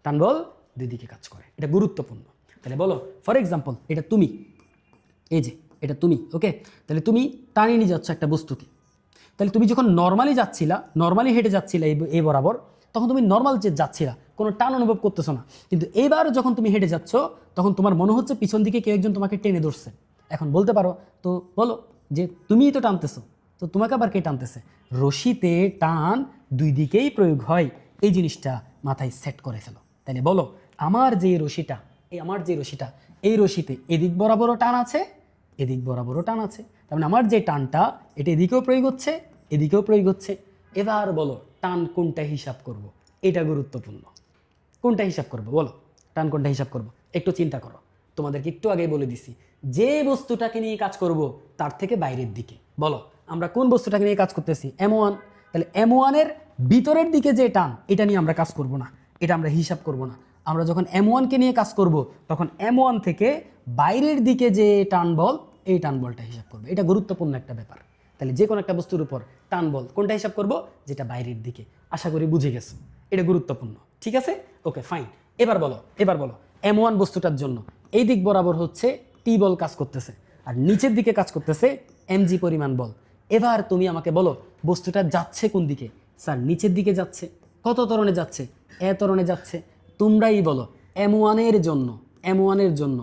টান বল দুই দিকে কাজ করে, এটা গুরুত্বপূর্ণ। তাহলে বলো ফর এক্সাম্পল এটা তুমি, এই যে এটা তুমি, ওকে, তাহলে তুমি টানিয়ে নিয়ে যাচ্ছ একটা বস্তুকে, তাহলে তুমি যখন নর্মালি যাচ্ছিলা, নর্মালি হেঁটে যাচ্ছিলা এই বরাবর, তখন তুমি নর্মাল যে যাচ্ছিলা কোনো টান অনুভব করতেছো না, কিন্তু এবার যখন তুমি হেঁটে যাচ্ছ তখন তোমার মনে হচ্ছে পিছন দিকে কেউ একজন তোমাকে টেনে ধরছে। এখন বলতে পারো তো, বলো যে তুমিই তো টানতেছো, তো তোমাকে আবার কে টানতেছে? রশিতে টান দুই দিকেই প্রয়োগ হয়, এই জিনিসটা মাথায় সেট করে ফেলো। তাহলে বলো আমার যে রশিটা, এই রশিতে এদিক বরাবরও টান আছে, এদিক বরাবরও টান আছে, তার মানে আমার যে টানটা এটা এদিকেও প্রয়োগ হচ্ছে, এদিকেও প্রয়োগ হচ্ছে। এবার বলো টান কোনটা হিসাব করব, এটা গুরুত্বপূর্ণ, কোনটা হিসাব করব বলো, টান কোনটা হিসাব করব, একটু চিন্তা করো। তোমাদেরকে একটু আগে বলে দিছি যে বস্তুটাকে নিয়ে কাজ করব তার থেকে বাইরের দিকে, বলো আমরা কোন বস্তুটাকে নিয়ে কাজ করতেছি? M1, তাহলে M1 এর ভিতরের দিকে যে টান এটা নিয়ে আমরা কাজ করব না, এটা আমরা হিসাব করব না। আমরা যখন M1কে নিয়ে কাজ করব তখন M1 থেকে বাইরের দিকে যে টান বল, এই টান বলটা হিসাব করবে, এটা গুরুত্বপূর্ণ একটা ব্যাপার। তাহলে যে কোনো একটা বস্তুর উপর টান বল কোনটা হিসাব করব, যেটা বাইরের দিকে, আশা করি বুঝে গেছো, এটা গুরুত্বপূর্ণ, ঠিক আছে, ওকে ফাইন। এবার বলো M1 বস্তুটার জন্য এই দিক বরাবর হচ্ছে টি বল কাজ করতেছে, আর নিচের দিকে কাজ করতেছে mg পরিমাণ বল। এবার তুমি আমাকে বলো বস্তুটা যাচ্ছে কোন দিকে? স্যার নিচের দিকে যাচ্ছে, কত ত্বরণে যাচ্ছে? ত্বরণে যাচ্ছে। তোমরাই বলো M1 এর জন্য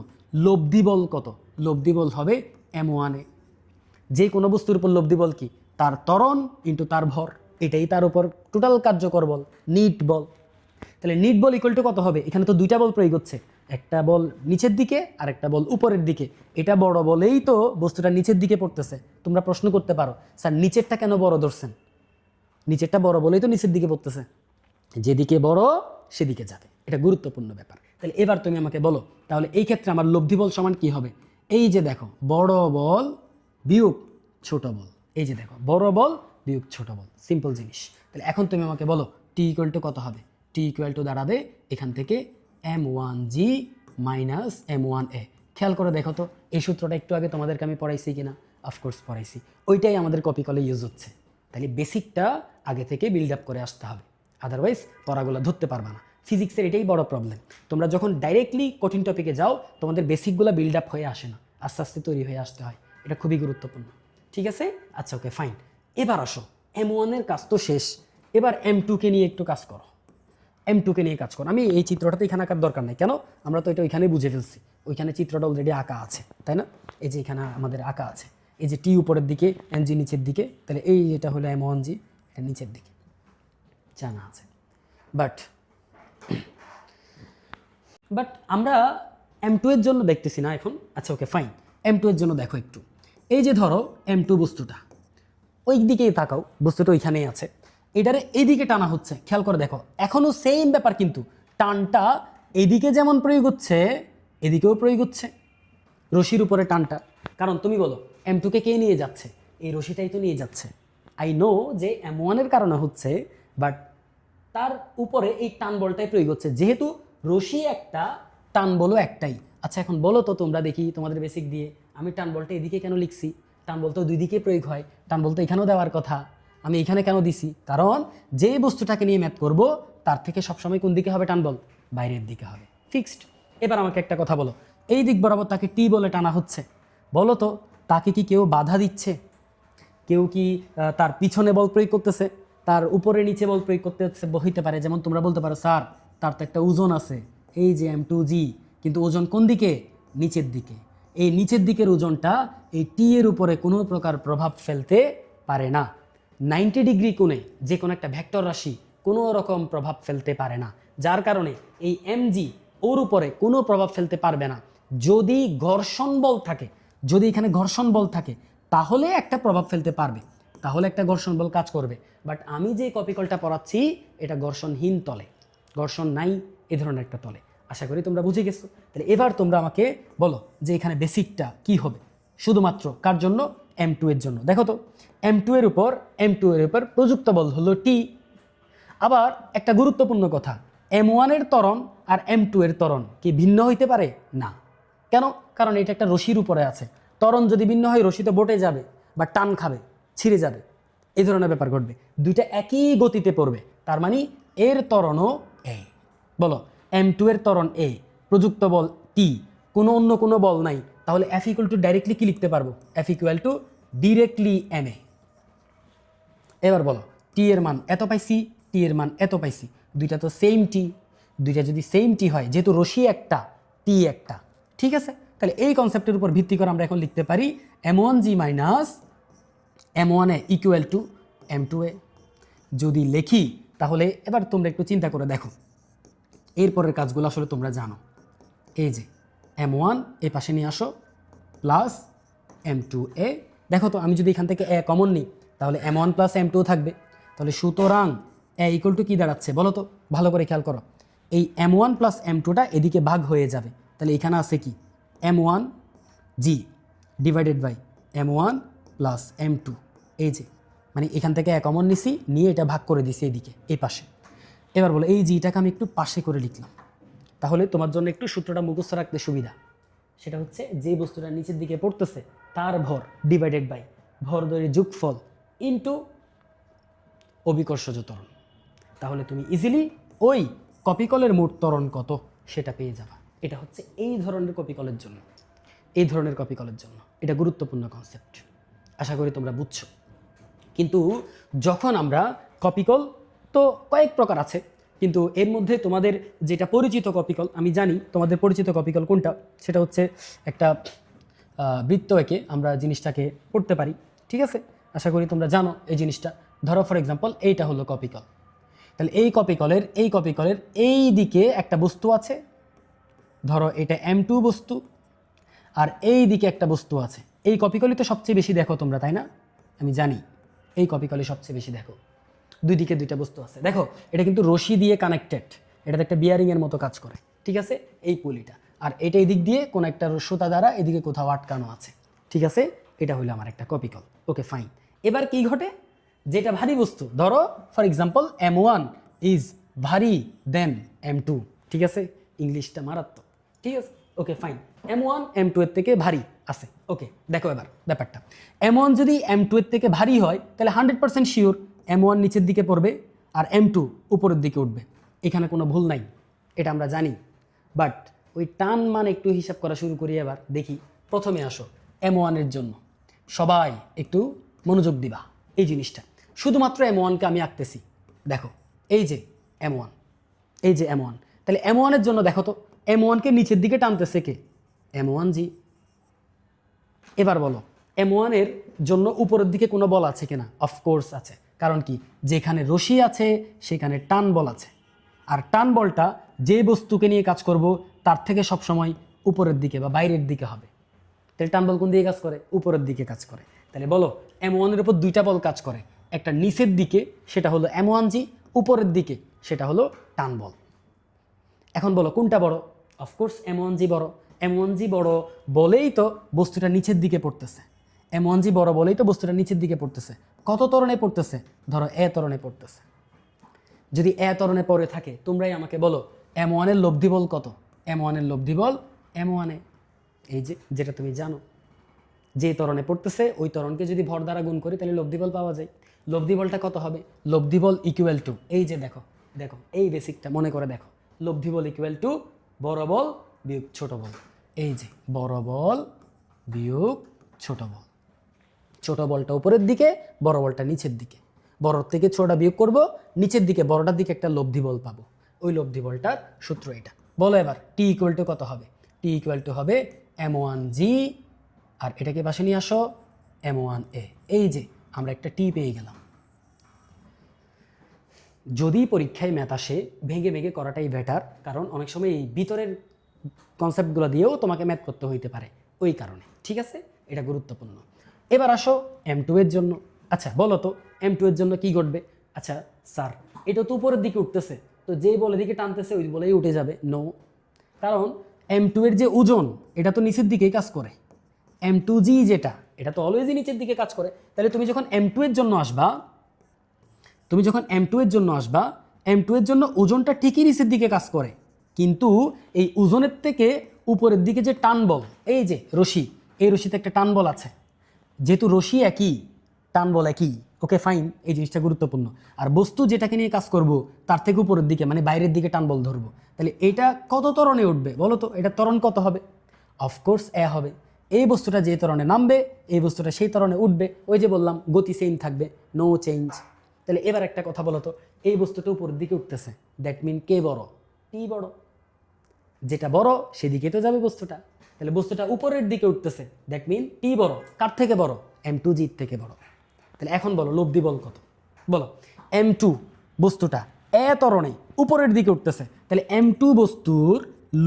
লব্ধি বল কত? লব্ধি বল হবে M1 যে কোনো বস্তুর উপর লব্ধি বল কি? তার ত্বরণ ইন্টু তার ভর, এটাই তার উপর টোটাল কার্যকর বল, নিট বল। তাহলে নিট বল ইকুয়াল টু কত হবে? এখানে তো দুইটা বল প্রয়োগ হচ্ছে, একটা বল নিচের দিকে আর একটা বল উপরের দিকে। এটা বড় বলেই তো বস্তুটা নিচের দিকে পড়তেছে। তোমরা প্রশ্ন করতে পারো, স্যার নিচেরটা কেন বড় ধরছেন? নিচেরটা বড় বলেই তো নিচের দিকে পড়তেছে, যেদিকে বড় সেদিকে যাবে, এটা গুরুত্বপূর্ণ ব্যাপার। তাহলে এবার তুমি আমাকে বলো, তাহলে এই ক্ষেত্রে আমার লব্ধি বল সমান কি হবে? এই যে দেখো, বড় বল বিয়োগ ছোট বল, এই যে দেখো বড় বল বিয়োগ ছোট বল, সিম্পল জিনিস। তাহলে এখন তুমি আমাকে বলো টি ইকুয়াল টু কত হবে? টি ইকুয়াল টু দাঁড়াবে এখান থেকে m1g মাইনাস m1a। খেয়াল করে দেখো তো, এই সূত্রটা একটু আগে তোমাদেরকে আমি পড়াইছি কিনা? অফকোর্স পড়াইছি, ওইটাই আমাদের কপি কলে ইউজ হচ্ছে। তাহলে বেসিকটা আগে থেকে বিল্ড আপ করে আসতে হবে, আদারওয়াইজ পড়াগুলো ধরতে পারবা না। ফিজিক্সের এটাই বড় প্রবলেম, তোমরা যখন ডাইরেক্টলি কঠিন টপিকে যাও তোমাদের বেসিকগুলো বিল্ড আপ হয়ে আসে না, আস্তে আস্তে তৈরি হয়ে আসতে হয়, এটা খুবই গুরুত্বপূর্ণ। ঠিক আছে, আচ্ছা ওকে ফাইন। এবার আসো, M1-এর কাজ তো শেষ, এবার M2-কে নিয়ে একটু কাজ করো। M2-কে নিয়ে কাজ করো। আমি এই চিত্রটাতে এখানে আঁকার দরকার নেই, কেন? আমরা তো এটা ওইখানে বুঝে ফেলছি, ওইখানে চিত্রটা অলরেডি আঁকা আছে, তাই না? এই যে এখানে আমাদের আঁকা আছে, এই যে টি উপরের দিকে, এনজি নিচের দিকে, তাহলে এই যেটা হলো M1G, এটা নিচের দিকে জানা আছে। বাট আমরা M2 এর জন্য দেখতেছি না এখন। আচ্ছা ওকে ফাইন, M2 এর জন্য দেখো একটু। এই যে ধরো M2 বস্তুটা, ওই দিকেই তাকাও, বস্তুটা ওইখানেই আছে, এটারে এইদিকে টানা হচ্ছে। খেয়াল করে দেখো, এখনও সেম ব্যাপার, কিন্তু টানটা এদিকে যেমন প্রয়োগ হচ্ছে এদিকেও প্রয়োগ হচ্ছে, রশির উপরে টানটা। কারণ তুমি বলো M2-কে কে নিয়ে যাচ্ছে? এই রশিটাই তো নিয়ে যাচ্ছে। আই নো যে M1-এর কারণে হচ্ছে, বাট তার উপরে এই টান বলটাই প্রয়োগ হচ্ছে, যেহেতু রশি একটা, টান বলও একটাই। আচ্ছা এখন বলো তো তোমরা, দেখি তোমাদের বেসিক দিয়ে, আমি টান বলটা এদিকে কেন লিখছি? টান বলতেও দুই দিকে প্রয়োগ হয়, টান বলতে এখানেও দেওয়ার কথা, আমি এখানে কেন দিছি? কারণ যে বস্তুটাকে নিয়ে ম্যাথ করব তার থেকে সবসময় কোন দিকে হবে টান বল? বাইরের দিকে হবে, ফিক্সড। এবার আমাকে একটা কথা বলো, এই দিক বরাবর তাকে টি বলে টানা হচ্ছে, বলো তো তাকে কি কেউ বাধা দিচ্ছে? কেউ কি তার পিছনে বল প্রয়োগ করতেছে, তার উপরে নিচে বল প্রয়োগ করতে হইতে পারে? যেমন তোমরা বলতে পারো স্যার তার তো একটা ওজন আছে, এই যে M2G, কিন্তু ওজন কোন দিকে? নিচের দিকে। এই নিচের দিকের ওজনটা এই টি এর উপরে কোনো প্রকার প্রভাব ফেলতে পারে না। 90 ডিগ্রি কোণে যে কোনো একটা ভেক্টর রাশি কোনো রকম প্রভাব ফেলতে পারে না, যার কারণে এই mg ওর উপরে কোনো প্রভাব ফেলতে পারবে না। যদি ঘর্ষণ বল থাকে, যদি এখানে ঘর্ষণ বল থাকে তাহলে একটা প্রভাব ফেলতে পারবে, তাহলে একটা ঘর্ষণ বল কাজ করবে। বাট আমি যে কপিকলটা পড়াচ্ছি এটা ঘর্ষণহীন তলে, ঘর্ষণ নাই এ ধরনের একটা তলে। আশা করি তোমরা বুঝে গেছো। তাহলে এবার তোমরা আমাকে বলো যে এখানে বেসিকটা কি হবে, শুধুমাত্র কার জন্য? M2 এর জন্য। দেখো তো, M2 এর উপর প্রযুক্ত বল হলো টি। আবার একটা গুরুত্বপূর্ণ কথা, M1 এর ত্বরণ আর M2 এর ত্বরণ কি ভিন্ন হইতে পারে? না। কেন? কারণ এটা একটা রশির উপরে আছে, ত্বরণ যদি ভিন্ন হয় রশি তো বটে যাবে বা টান খাবে, ছিঁড়ে যাবে, এই ধরনের ব্যাপার ঘটবে। দুইটা একই গতিতে পড়বে, তার মানে এর ত্বরণও এ। বলো M2 এর ত্বরণ এ, প্রযুক্ত বল টি, কোনো অন্য কোনো বল নাই, তাহলে F ইকুয়াল টু ডাইরেক্টলি কি লিখতে পারবো? F equal to directly ma। এবার বলো টি এর মান এত পাইছি, টি এর মান এত পাইছি, দুইটা তো সেম টি, দুইটা যদি সেম টি হয়, যেহেতু রশি একটা টি একটা, ঠিক আছে? তাহলে এই কনসেপ্টের উপর ভিত্তি করে আমরা এখন লিখতে পারি M1G minus M1A equal to M2A। যদি লিখি তাহলে এবার তোমরা একটু চিন্তা করে দেখো, এরপরের কাজগুলো আসলে তোমরা জানো। এই যে M1 এই পাশে নিয়ে আসো প্লাস M2A। দেখো তো আমি যদি এখান থেকে A কমন নিই তাহলে M1 প্লাস M2 থাকবে। তাহলে সুতরাং A ইকুয়াল টু কী দাঁড়াচ্ছে বলো তো, ভালো করে খেয়াল করো। এই M1 প্লাস M2টা এদিকে ভাগ হয়ে যাবে, তাহলে এখানে আছে কি M1G divided by M1 plus M2। এই যে মানে এখান থেকে A কমন নিছি, নিয়ে এটা ভাগ করে দিছি এদিকে এই পাশে। এবার বলো এই জিটাকে আমি একটু পাশে করে লিখলাম, তাহলে তোমার জন্য একটু সূত্রটা মুখস্থ রাখতে সুবিধা। সেটা হচ্ছে যে বস্তুটা নিচের দিকে পড়তেছে তার ভর ডিভাইডেড বাই ভর দৈর্ঘ্যের যোগফল ইনটু অভিকর্ষজ ত্বরণ। তাহলে তুমি ইজিলি ওই কপিকলের মোট ত্বরণ কত সেটা পেয়ে যাবা। এটা হচ্ছে এই ধরনের কপিকলের জন্য, এই ধরনের কপিকলের জন্য এটা গুরুত্বপূর্ণ কনসেপ্ট, আশা করি তোমরা বুঝছো। কিন্তু যখন আমরা কপিকল তো কয়েক প্রকার আছে, কিন্তু এর মধ্যে তোমাদের যেটা পরিচিত কপিকল, আমি জানি তোমাদের পরিচিত কপিকল কোনটা, সেটা হচ্ছে একটা বৃত্ত এঁকে আমরা জিনিসটাকে পড়তে পারি। ঠিক আছে, আশা করি তোমরা জানো এই জিনিসটা। ধরো ফর এক্সাম্পল এইটা হলো কপিকল, তাহলে এই কপিকলের এই দিকে একটা বস্তু আছে, ধরো এটা M2 বস্তু, আর এই দিকে একটা বস্তু আছে। এই কপিকলই তো সবচেয়ে বেশি দেখো তোমরা, তাই না? আমি জানি এই কপিকলই সবচেয়ে বেশি দেখো, দুই দিকে দুইটা বস্তু আছে। দেখো এটা কিন্তু রশি দিয়ে কানেক্টেড, এটাতে একটা বিয়ারিংয়ের মতো কাজ করে। ঠিক আছে, এই পুলিটা, আর এটা এই দিক দিয়ে কোনো একটা সুতা দ্বারা এদিকে কোথাও আটকানো আছে। ঠিক আছে, এটা হলো আমার একটা কপিকল। ওকে ফাইন। এবার কি ঘটে, যেটা ভারী বস্তু, ধরো ফর এক্সাম্পল M1 ইজ ভারী দেন M2। ঠিক আছে, ইংলিশটা মারাত্মক। ঠিক আছে, ওকে ফাইন। M1 M2 এর থেকে ভারী আছে। ওকে দেখো এবার ব্যাপারটা, M1 যদি M2 এর থেকে ভারী হয় তাহলে 100% শিওর M1 নিচের দিকে পড়বে আর M2 উপরের দিকে উঠবে। এখানে কোনো ভুল নাই, এটা আমরা জানি। বাট ওই টান মান একটু হিসাব করা শুরু করি। এবার দেখি, প্রথমে আসো M1 এর জন্য সবাই একটু মনোযোগ দিবা। এই জিনিসটা শুধুমাত্র M1কে আমি আঁকতেছি। দেখো এই যে M1, এই যে M1, তাহলে M1 এর জন্য দেখো তো M1কে নিচের দিকে টানতেছে কে? M1G। এবার বলো M1 এর জন্য উপরের দিকে কোনো বল আছে কিনা? অফকোর্স আছে, কারণ কি, যেখানে রশি আছে সেখানে টান বল আছে, আর টান বলটা যে বস্তুকে নিয়ে কাজ করব তার থেকে সবসময় উপরের দিকে বা বাইরের দিকে হবে। তাহলে টান বল কোন দিকে কাজ করে? উপরের দিকে কাজ করে। তাহলে বলো M1 এর উপর দুইটা বল কাজ করে, একটা নিচের দিকে সেটা হলো M1G, উপরের দিকে সেটা হলো টান বল। এখন বলো কোনটা বড়? অফকোর্স M1G বড়। M1G বড় বলেই তো বস্তুটা নিচের দিকে পড়তেছে। M1G বড় বলেই তো বস্তুটা নিচের দিকে পড়তেছে। কত ত্বরণে পড়তেছে? ধরো এ ত্বরণে পড়তেছে। যদি এ ত্বরণে পড়ে থাকে তোমরাই আমাকে বলো M1 এর লব্ধি বল কত? M1 এর লব্ধি বল M1 এ, এই যে যেটা তুমি জানো, যে ত্বরণে পড়তেছে ওই ত্বরণকে যদি ভর দ্বারা গুণ করি তাহলে লব্ধি বল পাওয়া যায়। লব্ধি বলটা কত হবে? লব্ধি বল ইকুয়াল টু, এই যে দেখো দেখো এই বেসিকটা মনে করে দেখো, লব্ধি বল ইকুয়াল টু বড় বল বিয়োগ ছোট বল। এই যে বড় বল বিয়োগ ছোট বল, ছোট বলটা উপরের দিকে, বড় বলটা নিচের দিকে। বড় থেকে ছোটটা বিয়োগ করব, নিচের দিকে বড়টার দিকে একটা লব্ধি বল পাবো। ওই লব্ধি বলটার সূত্র এটা। বলো এবার টি ইকুয়াল টু কত হবে? টি ইকুয়াল টু হবে M1G, আর এটাকে পাশে নিয়ে আসো M1A। এই যে আমরা একটা টি পেয়ে গেলাম। যদি পরীক্ষায় ম্যাথ আসে ভেঙে ভেঙে করাটাই বেটার, কারণ অনেক সময় এই ভিতরের কনসেপ্টগুলো দিয়েও তোমাকে ম্যাথ করতে হইতে পারে, ওই কারণে। ঠিক আছে, এটা গুরুত্বপূর্ণ। এবার আসো M2 এর জন্য। আচ্ছা বলো তো M2 এর জন্য কি ঘটবে? আচ্ছা স্যার এটা তো উপরের দিকে উঠতেছে, তো যেই বলের দিকে টানতেছে ওই বলেই উঠে যাবে। নো, কারণ M2 এর যে ওজন এটা তো নিচের দিকেই কাজ করে। M2G যেটা, এটা তো অলওয়েজই নিচের দিকে কাজ করে। তাহলে তুমি যখন M2 এর জন্য আসবা, M2 এর জন্য ওজনটা ঠিকই নিচের দিকে কাজ করে, কিন্তু এই ওজনের থেকে উপরের দিকে যে টান বল, এই যে রশি, এই রশিতে একটা টান বল আছে। যেহেতু রশি একই, টান বল একই। ওকে ফাইন, এই জিনিসটা গুরুত্বপূর্ণ। আর বস্তু যেটাকে নিয়ে কাজ করব তার থেকে উপরের দিকে মানে বাইরের দিকে টান বল ধরবো, তাহলে এটা কত ত্বরণে উঠবে বলো তো? এটা ত্বরণ কত হবে? অফকোর্স এ হবে। এই বস্তুটা যে ত্বরণে নামবে এই বস্তুটা সেই ত্বরণে উঠবে। ওই যে বললাম গতি সেম থাকবে, নো চেঞ্জ। তাহলে এবার একটা কথা বলো তো, এই বস্তুটা উপরের দিকে উঠতেছে, দ্যাট মিন কে বড়? টি বড়। যেটা বড় সেদিকে তো যাবে বস্তুটা, তাহলে বস্তুটা উপরের দিকে উঠতেছে, দ্যাট মিন টি বড়। কার থেকে বড়? M2G থেকে বড়। তাহলে এখন বলো লব্ধি বল কত? বলো M2 বস্তুটা এ ত্বরণে উপরের দিকে উঠতেছে, তাহলে M2 বস্তুর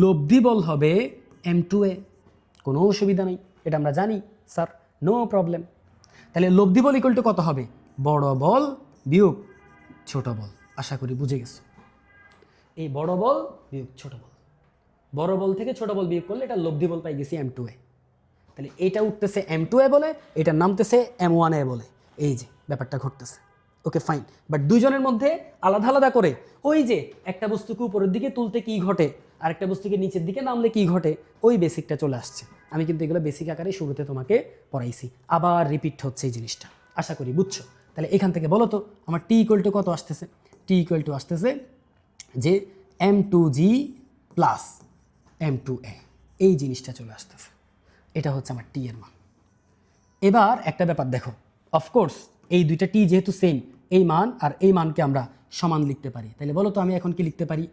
লব্ধি বল হবে M2A। কোনো অসুবিধা নেই, এটা আমরা জানি স্যার, নো প্রবলেম। তাহলে লব্ধি বল ইকুয়াল টু কত হবে? বড় বল বিয়োগ ছোট বল। আশা করি বুঝে গেছো। এই বড় বল বিয়োগ ছোট বল, বড় বল থেকে ছোট বল বিয়োগ করলে এটা লব্ধি বল পাই গেছি M2A। তাহলে এটা উঠতেছে M2A বলে, এটা নামতেছে M1A বলে। এই যে ব্যাপারটা ঘটতেছে। ওকে ফাইন, বাট দুইজনের মধ্যে আলাদা আলাদা করে ওই যে একটা বস্তুকে উপরের দিকে তুলতে কি ঘটে আর একটা বস্তুকে নিচের দিকে নামলে কি ঘটে, ওই বেসিকটা চলে আসছে। আমি কিন্তু এগুলো বেসিক আকারে শুরুতে তোমাকে পড়াইছি, আবার রিপিট হচ্ছে এই জিনিসটা। আশা করি বুঝছো। তাহলে এখান থেকে বলো তো আমার টি ইকুয়াল টু কত আসতেছে? টি ইকুয়াল টু আসতেছে যে M2G প্লাস M2A, এই জিনিসটা চলে আসতেছে। এটা হচ্ছে আমার টি এর মান। এবার একটা ব্যাপার দেখো, অফকোর্স এই দুইটা টি যেহেতু সেম, এই মান আর এই মানকে আমরা সমান লিখতে পারি। তাহলে বলো তো আমি এখন কি লিখতে পারি?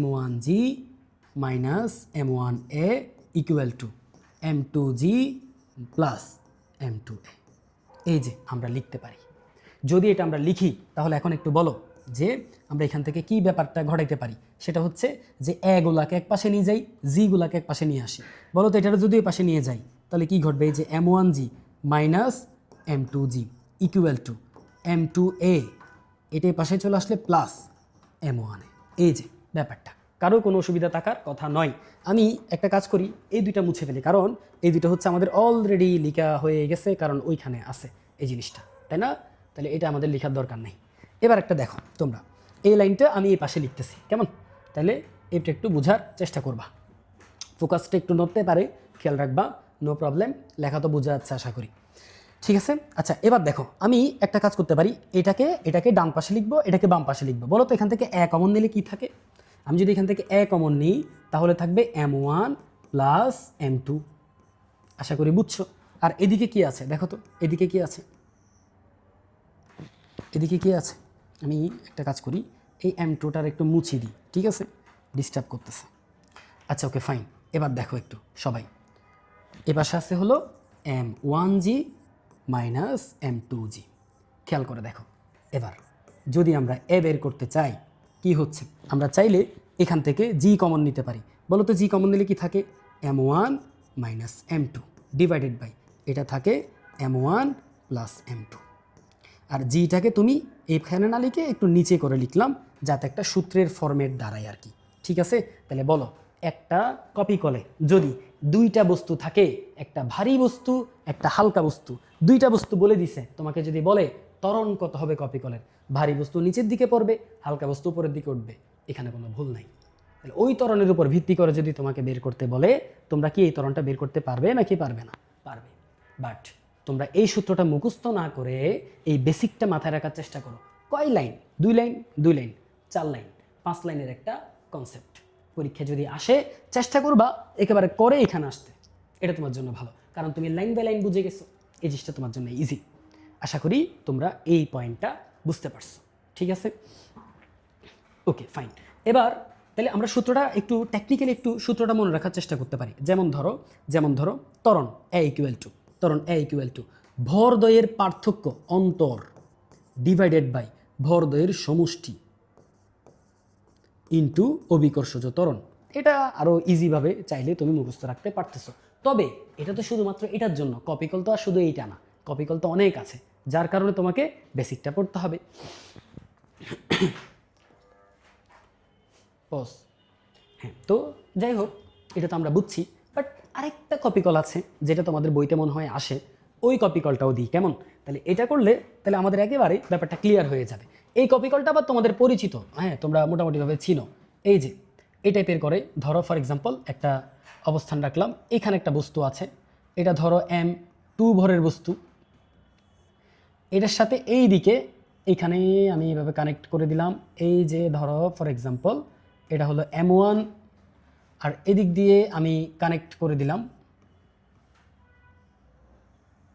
M1G minus M1A equal to M2G plus M2A। এই যে আমরা লিখতে পারি। যদি এটা আমরা লিখি তাহলে এখন একটু বলো যে আমরা এখান থেকে কি ব্যাপারটা ঘটাইতে পারি। সেটা হচ্ছে যে এ গুলাকে এক পাশে নিয়ে যাই, জি গুলাকে এক পাশে নিয়ে আসি। বলো তো এটা যদি ওই পাশে নিয়ে যাই তাহলে কি ঘটবে? এই যে M1G minus M2G equal to M2A, এটা এই পাশে চলে আসলে প্লাস M1A। এই যে ব্যাপারটা, কারো কোনো অসুবিধা থাকার কথা নয়। আমি একটা কাজ করি, এই দুইটা মুছে ফেলি, কারণ এই দুইটা হচ্ছে আমাদের অলরেডি লেখা হয়ে গেছে, কারণ ওইখানে আছে এই জিনিসটা, তাই না? তাহলে এটা আমাদের লেখার দরকার নেই। এবার একটা দেখো তোমরা, এই লাইনটা আমি এই পাশে লিখতেছি, কেমন? তাহলে এটা একটু বোঝার চেষ্টা করবা, ফোকাসটা একটু নড়তে পারে, খেয়াল রাখবা, নো প্রবলেম। লেখা তো বোঝা যাচ্ছে আশা করি, ঠিক আছে? আচ্ছা, এবার দেখো আমি একটা কাজ করতে পারি, এটাকে ডান পাশে লিখবো, এটাকে বাম পাশে লিখবো। বলো তো এখান থেকে এ কমন নিলে কি থাকে? আমি যদি এখান থেকে এ কমন নিই তাহলে থাকবে M1 প্লাস M2। আশা করি বুঝছো। আর এদিকে কি আছে দেখো তো, এদিকে কি আছে? এদিকে কি আছে? আমি একটা কাজ করি, এই M2টার একটু মুছে দিই, ঠিক আছে? ডিস্টার্ব করতেছে। আচ্ছা ওকে ফাইন। এবার দেখো একটু সবাই, এ পাশে আছে হলো M1G মাইনাস M2G। খেয়াল করে দেখো, এবার যদি আমরা এ বের করতে চাই কি হচ্ছে, আমরা চাইলে এখান থেকে জি কমন নিতে পারি। বলো তো জি কমন নিলে কি থাকে? M1 minus M2 divided by এটা থাকে M1 প্লাস M2। আর জিটাকে তুমি এখানে না লিখে একটু নিচে করে লিখলাম, যাতে একটা সূত্রের ফর্মেট দাঁড়ায় আর কি, ঠিক আছে? তাহলে বলো, একটা কপি কলে যদি দুইটা বস্তু থাকে, একটা ভারী বস্তু একটা হালকা বস্তু, দুইটা বস্তু বলে দিছে, তোমাকে যদি বলে ত্বরণ কত হবে কপি কলের, ভারী বস্তু নিচের দিকে পড়বে, হালকা বস্তু উপরের দিকে উঠবে, এখানে কোনো ভুল নাই। তাহলে ওই ত্বরণের উপর ভিত্তি করে যদি তোমাকে বের করতে বলে, তোমরা কি এই ত্বরণটা বের করতে পারবে নাকি পারবে না? পারবে। বাট তোমরা এই সূত্রটা মুখস্থ না করে এই বেসিকটা মাথায় রাখার চেষ্টা করো। কয় লাইন? 2 লাইন, 2 লাইন, 4 লাইন, 5 লাইনের একটা কনসেপ্ট। পরীক্ষা যদি আসে চেষ্টা করবা একেবারে করে এখানে আসতে, এটা তোমার জন্য ভালো, কারণ তুমি লাইন বাই লাইন বুঝে গেছো। এই জিনিসটা তোমার জন্য ইজি। আশা করি তোমরা এই পয়েন্টটা বুঝতে পারছো, ঠিক আছে? Okay fine. এবার তাহলে আমরা সূত্রটা একটু টেকনিক্যালি একটু সূত্রটা মনে রাখার চেষ্টা করতে পারি। যেমন ধরো ত্বরণ এ ইকুয়াল টু ভরদ্বয়ের পার্থক্য অন্তর ডিভাইডেড বাই ভরদ্বয়ের সমষ্টি ইন্টু অভিকর্ষজ ত্বরণ। এটা আরও ইজিভাবে চাইলে তুমি মুখস্থ রাখতে পারতেছো। তবে এটা তো শুধুমাত্র এটার জন্য, কপিকল তো আর শুধু এইটা না, কপিকল তো অনেক আছে, যার কারণে তোমাকে বেসিকটা পড়তে হবে। বস হ্যাঁ, তো যাই হোক, এটা তো আমরা বুঝছি, বাট আরেকটা কপিকল আছে যেটা তোমাদের বইতে মনে হয় আসে, ওই কপিকলটাও দিই, কেমন? তাহলে এটা করলে তাহলে আমাদের একেবারে ব্যাপারটা ক্লিয়ার হয়ে যাবে। এই কপিকলটা আবার তোমাদের পরিচিত, হ্যাঁ, তোমরা মোটামুটিভাবে চিনো। এই যে এই টাইপের করে ধরো, ফর এক্সাম্পল একটা অবস্থান রাখলাম, এখানে একটা বস্তু আছে, এটা ধরো M2 ভরের বস্তু, এটার সাথে এই দিকে এইখানে আমি এইভাবে কানেক্ট করে দিলাম। এই যে ধরো ফর এক্সাম্পল এটা হলো M1, আর এদিক দিয়ে আমি কানেক্ট করে দিলাম,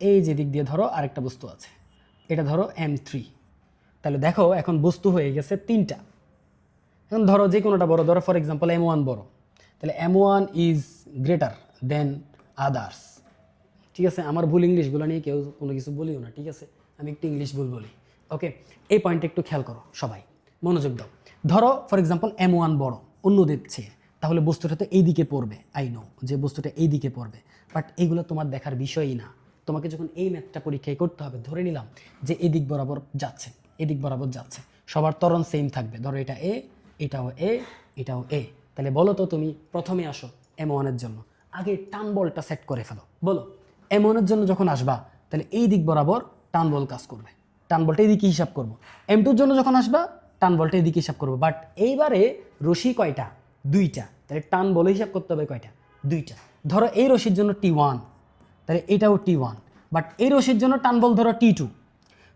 এই যে দিক দিয়ে ধরো আরেকটা বস্তু আছে, এটা ধরো M3। তাহলে দেখো এখন বস্তু হয়ে গেছে 3টা। এখন ধরো যে কোনোটা বড়, ধরো ফর এক্সাম্পল M1 বড়, তাহলে M1 is greater than others, ঠিক আছে? আমার ভুল ইংলিশগুলো নিয়ে কেউ কোনো কিছু বলিও না, ঠিক আছে? আমি একটু ইংলিশ ভুল বলি, ওকে? এই পয়েন্টটা একটু খেয়াল করো সবাই, মনোযোগ দাও। ধরো ফর এক্সাম্পল M1 বড় অন্যদের চেয়ে, তাহলে বস্তুটা তো এইদিকে পড়বে, আই নো যে বস্তুটা এইদিকে পড়বে, বাট এইগুলো তোমার দেখার বিষয়ই না। তোমাকে যখন এই ম্যাথটা পরীক্ষায় করতে হবে, ধরে নিলাম যে এদিক বরাবর যাচ্ছে, এদিক বরাবর যাচ্ছে, সবার ত্বরণ সেম থাকবে, ধরো এটা এ, এটাও এ, এটাও এ। তাহলে বলো তো তুমি প্রথমে আসো M1 এর জন্য, আগে টান বলটা সেট করে ফেলো। বলো M1 এর জন্য যখন আসবা তাহলে এই দিক বরাবর টান বল কাজ করবে, টান বলটা এইদিকে হিসাব করবো। M2 এর জন্য যখন আসবা টান বলটা এইদিকে হিসাব করবো, বাট এইবারে রশি কয়টা? 2টা, তাহলে টান বলে হিসাব করতে হবে কয়টা? 2টা। ধরো এই রশির জন্য T1, তাহলে এটাও T1, বাট এই রশির জন্য টান বল ধরো T2,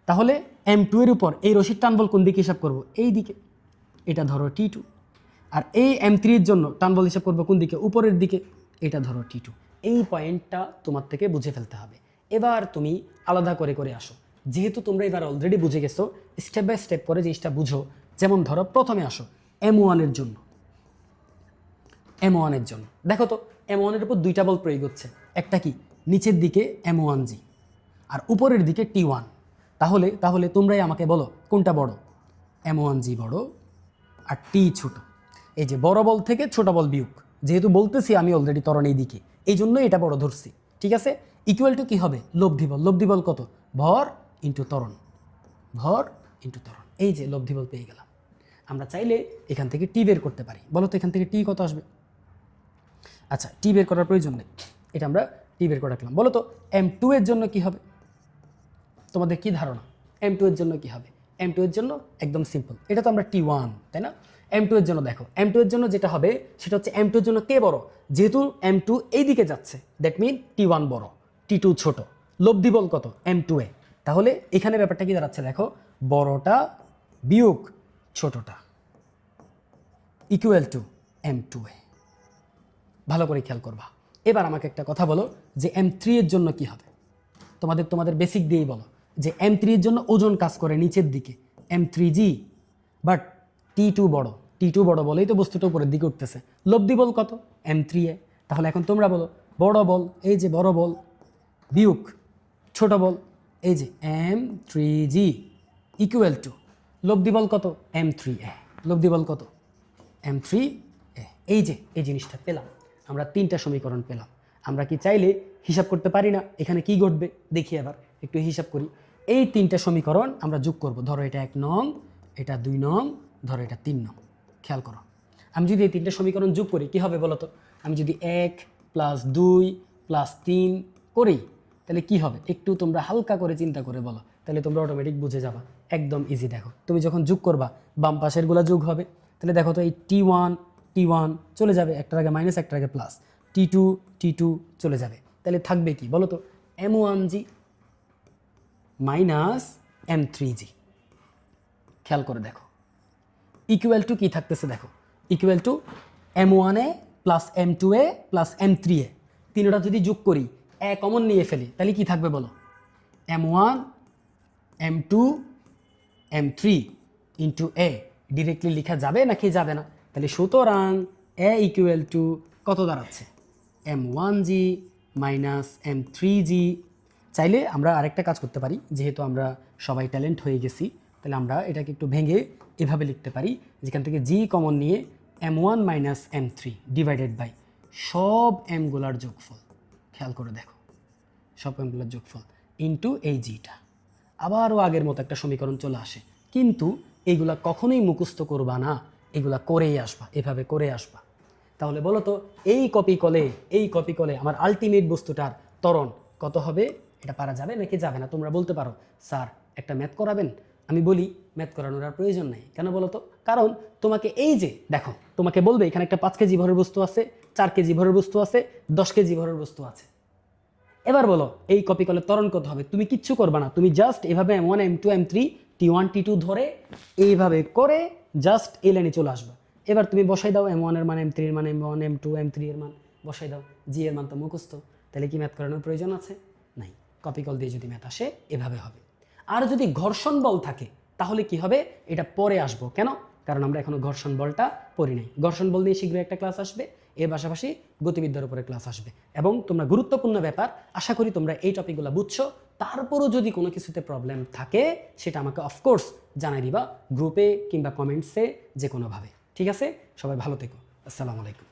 তাহলে M2 এর উপর এই রশির টান বল কোন দিকে হিসাব করবো? এই দিকে, এটা ধরো T2। আর এই M3 এর জন্য টান বল হিসাব করবো কোন দিকে? উপরের দিকে, এটা ধরো T2। এই পয়েন্টটা তোমার থেকে বুঝে ফেলতে হবে। এবার তুমি আলাদা করে করে আসো, যেহেতু তোমরা এবার অলরেডি বুঝে গেছো, স্টেপ বাই স্টেপ করে জিনিসটা বুঝো। যেমন ধরো প্রথমে আসো M1 এর জন্য, M1 এর জন্য দেখো তো M1 এর উপর 2টা বল প্রয়োগ হচ্ছে, একটা কি নিচের দিকে M1G আর উপরের দিকে T1। তাহলে তাহলে তোমরাই আমাকে বলো কোনটা বড়, M1G বড় আর T ছোট। এই যে বড় বল থেকে ছোট বল বিয়োগ, যেহেতু বলতেছি আমি অলরেডি ত্বরণ এই দিকে, এই জন্যই এটা বড় ধরছি। ঠিক আছে, ইকুয়াল টু কী হবে, লব্ধি বল। লব্ধি বল কত, ভর ইন্টু ত্বরণ, ভর ইন্টু ত্বরণ। এই যে লব্ধি বল পেয়ে গেলাম। আমরা চাইলে এখান থেকে টি বের করতে পারি। বলো তো এখান থেকে টি কত আসবে? আচ্ছা, টি বের করার প্রয়োজন নেই, এটা আমরা টি বের করে রাখলাম। বলো তো M2 এর জন্য কি হবে, তোমাদের কি ধারণা? M2 এর জন্য কি হবে? M2 এর জন্য একদম সিম্পল, এটা তো আমরা T1, তাই না? M2 এর জন্য দেখো, M2 এর জন্য যেটা হবে সেটা হচ্ছে M2 এর জন্য কে বড়, যেহেতু M2 এই দিকে যাচ্ছে, দ্যাট মিন T1 বড়, T2 ছোট। লব্ধি বল কত, M2 এ। তাহলে এখানে ব্যাপারটা কি দাঁড়াচ্ছে দেখো, বড়টা বিয়োগ ছোটটা ইকুয়াল টু M2 এ। ভালো করে খেয়াল করবা। এবার আমাকে একটা কথা বলো যে M3 এর জন্য কি হবে, তোমাদের বেসিক দিয়েই বলো যে M3 এর জন্য ওজন কাজ করে নিচের দিকে, M3G, বাট T2 বড়, T2 বড় বলেই তো বস্তুটা উপরের দিকে উঠতেছে। লব্ধি বল কত, M3 এ। তাহলে এখন তোমরা বলো বড় বল, এই যে বড় বল বিয়োগ ছোট বল, এই যে M3G ইকুয়াল টু লব্ধি বল কত, M3A। লব্ধি বল কত, M3A। এই যে এই জিনিসটা পেলাম, আমরা 3টা সমীকরণ পেলাম। আমরা কি চাইলে হিসাব করতে পারি না এখানে কি ঘটবে? দেখি এবার একটু হিসাব করি। এই 3টা সমীকরণ আমরা যোগ করব। ধরো এটা 1 নং, এটা 2 নং, ধরো এটা 3 নং। খেয়াল করো, আমি যদি এই 3টা সমীকরণ যোগ করি কি হবে বলো তো? আমি যদি 1 + 2 + 3 করি তাহলে কি হবে? একটু তোমরা হালকা করে চিন্তা করে বলো, তাহলে তোমরা অটোমেটিক বুঝে যাবা। একদম ইজি। দেখো তুমি যখন যোগ করবা বাম পাশেরগুলো যোগ হবে, তাহলে দেখো তো এই T1 চলে যাবে, একটার আগে মাইনাস একটার আগে প্লাস, T2 চলে যাবে। তাহলে থাকবে কি বলো তো, M1G মাইনাস M3G। খেয়াল করে দেখো ইকুয়াল টু কি থাকতেছে, দেখো equal to M1A plus M2A plus M3A। তিনটা যদি যোগ করি, এ কমন নিয়ে ফেলি, তাহলে কি থাকবে বলো, M1 M2 M3 into A। Directly লেখা যাবে নাকি যাবে না? তাহলে সুতরাং A ইকুয়াল টু কত দাঁড়াচ্ছে, M1G মাইনাস M3G। চাইলে আমরা আরেকটা কাজ করতে পারি, যেহেতু আমরা সবাই ট্যালেন্ট হয়ে গেছি, তাহলে আমরা এটাকে একটু ভেঙে এভাবে লিখতে পারি, যেখান থেকে G কমন নিয়ে M1 minus M3 divided by সব এমগুলার যোগফল। খেয়াল করে দেখো, সব এমগুলার যোগফল ইন্টু এই জিটা। আবারও আগের মতো একটা সমীকরণ চলে আসে, কিন্তু এইগুলা কখনোই মুখস্থ করবা না, এগুলা করেই আসবা, এভাবে করে আসবা। তাহলে বলো তো এই কপি কলে আমার আলটিমেট বস্তুটার ত্বরণ কত হবে? এটা পারা যাবে নাকি যাবে না? তোমরা বলতে পারো স্যার একটা ম্যাথ করাবেন। আমি বলি ম্যাথ করানোর আর প্রয়োজন নাই। কেন বলো তো? কারণ তোমাকে এই যে দেখো, তোমাকে বলবে এখানে একটা 5 কেজি ভরের বস্তু আছে, 4 কেজি ভরের বস্তু আছে, 10 কেজি ভরের বস্তু আছে। এবার বলো এই কপি কলের ত্বরণ কত হবে? তুমি কিচ্ছু করবা না, তুমি জাস্ট এভাবে M1 M2 M3 T1 T2 ধরে এইভাবে করে জাস্ট এই লাইনে চলে আসবা। এবার তুমি বসাই দাও M1 এর মান, M3 এর মান, M1 M2 M3 এর মান বসাই দাও, জি এর মান তো মুখস্থ। তাহলে কি ম্যাথ করানোর প্রয়োজন আছে? নাই। কপি কল দিয়ে যদি ম্যাথ আসে এভাবে হবে। আর যদি ঘর্ষণ বল থাকে তাহলে কি হবে? এটা পরে আসবো। কেন? কারণ আমরা এখনো ঘর্ষণ বলটা পড়ি নাই। ঘর্ষণ বল নিয়ে শীঘ্রই একটা ক্লাস আসবে, এর পাশাপাশি গতিবিদ্যার উপরে ক্লাস আসবে। এবং তোমরা গুরুত্বপূর্ণ ব্যাপার, আশা করি তোমরা এই টপিকগুলো বুঝছো। তারপরও যদি কোনো কিছুতে প্রবলেম থাকে সেটা আমাকে অফকোর্স জানাই দিবা, গ্রুপে কিংবা কমেন্টসে, যে কোনোভাবে। ঠিক আছে? সবাই ভালো থেকো। আসসালামু আলাইকুম।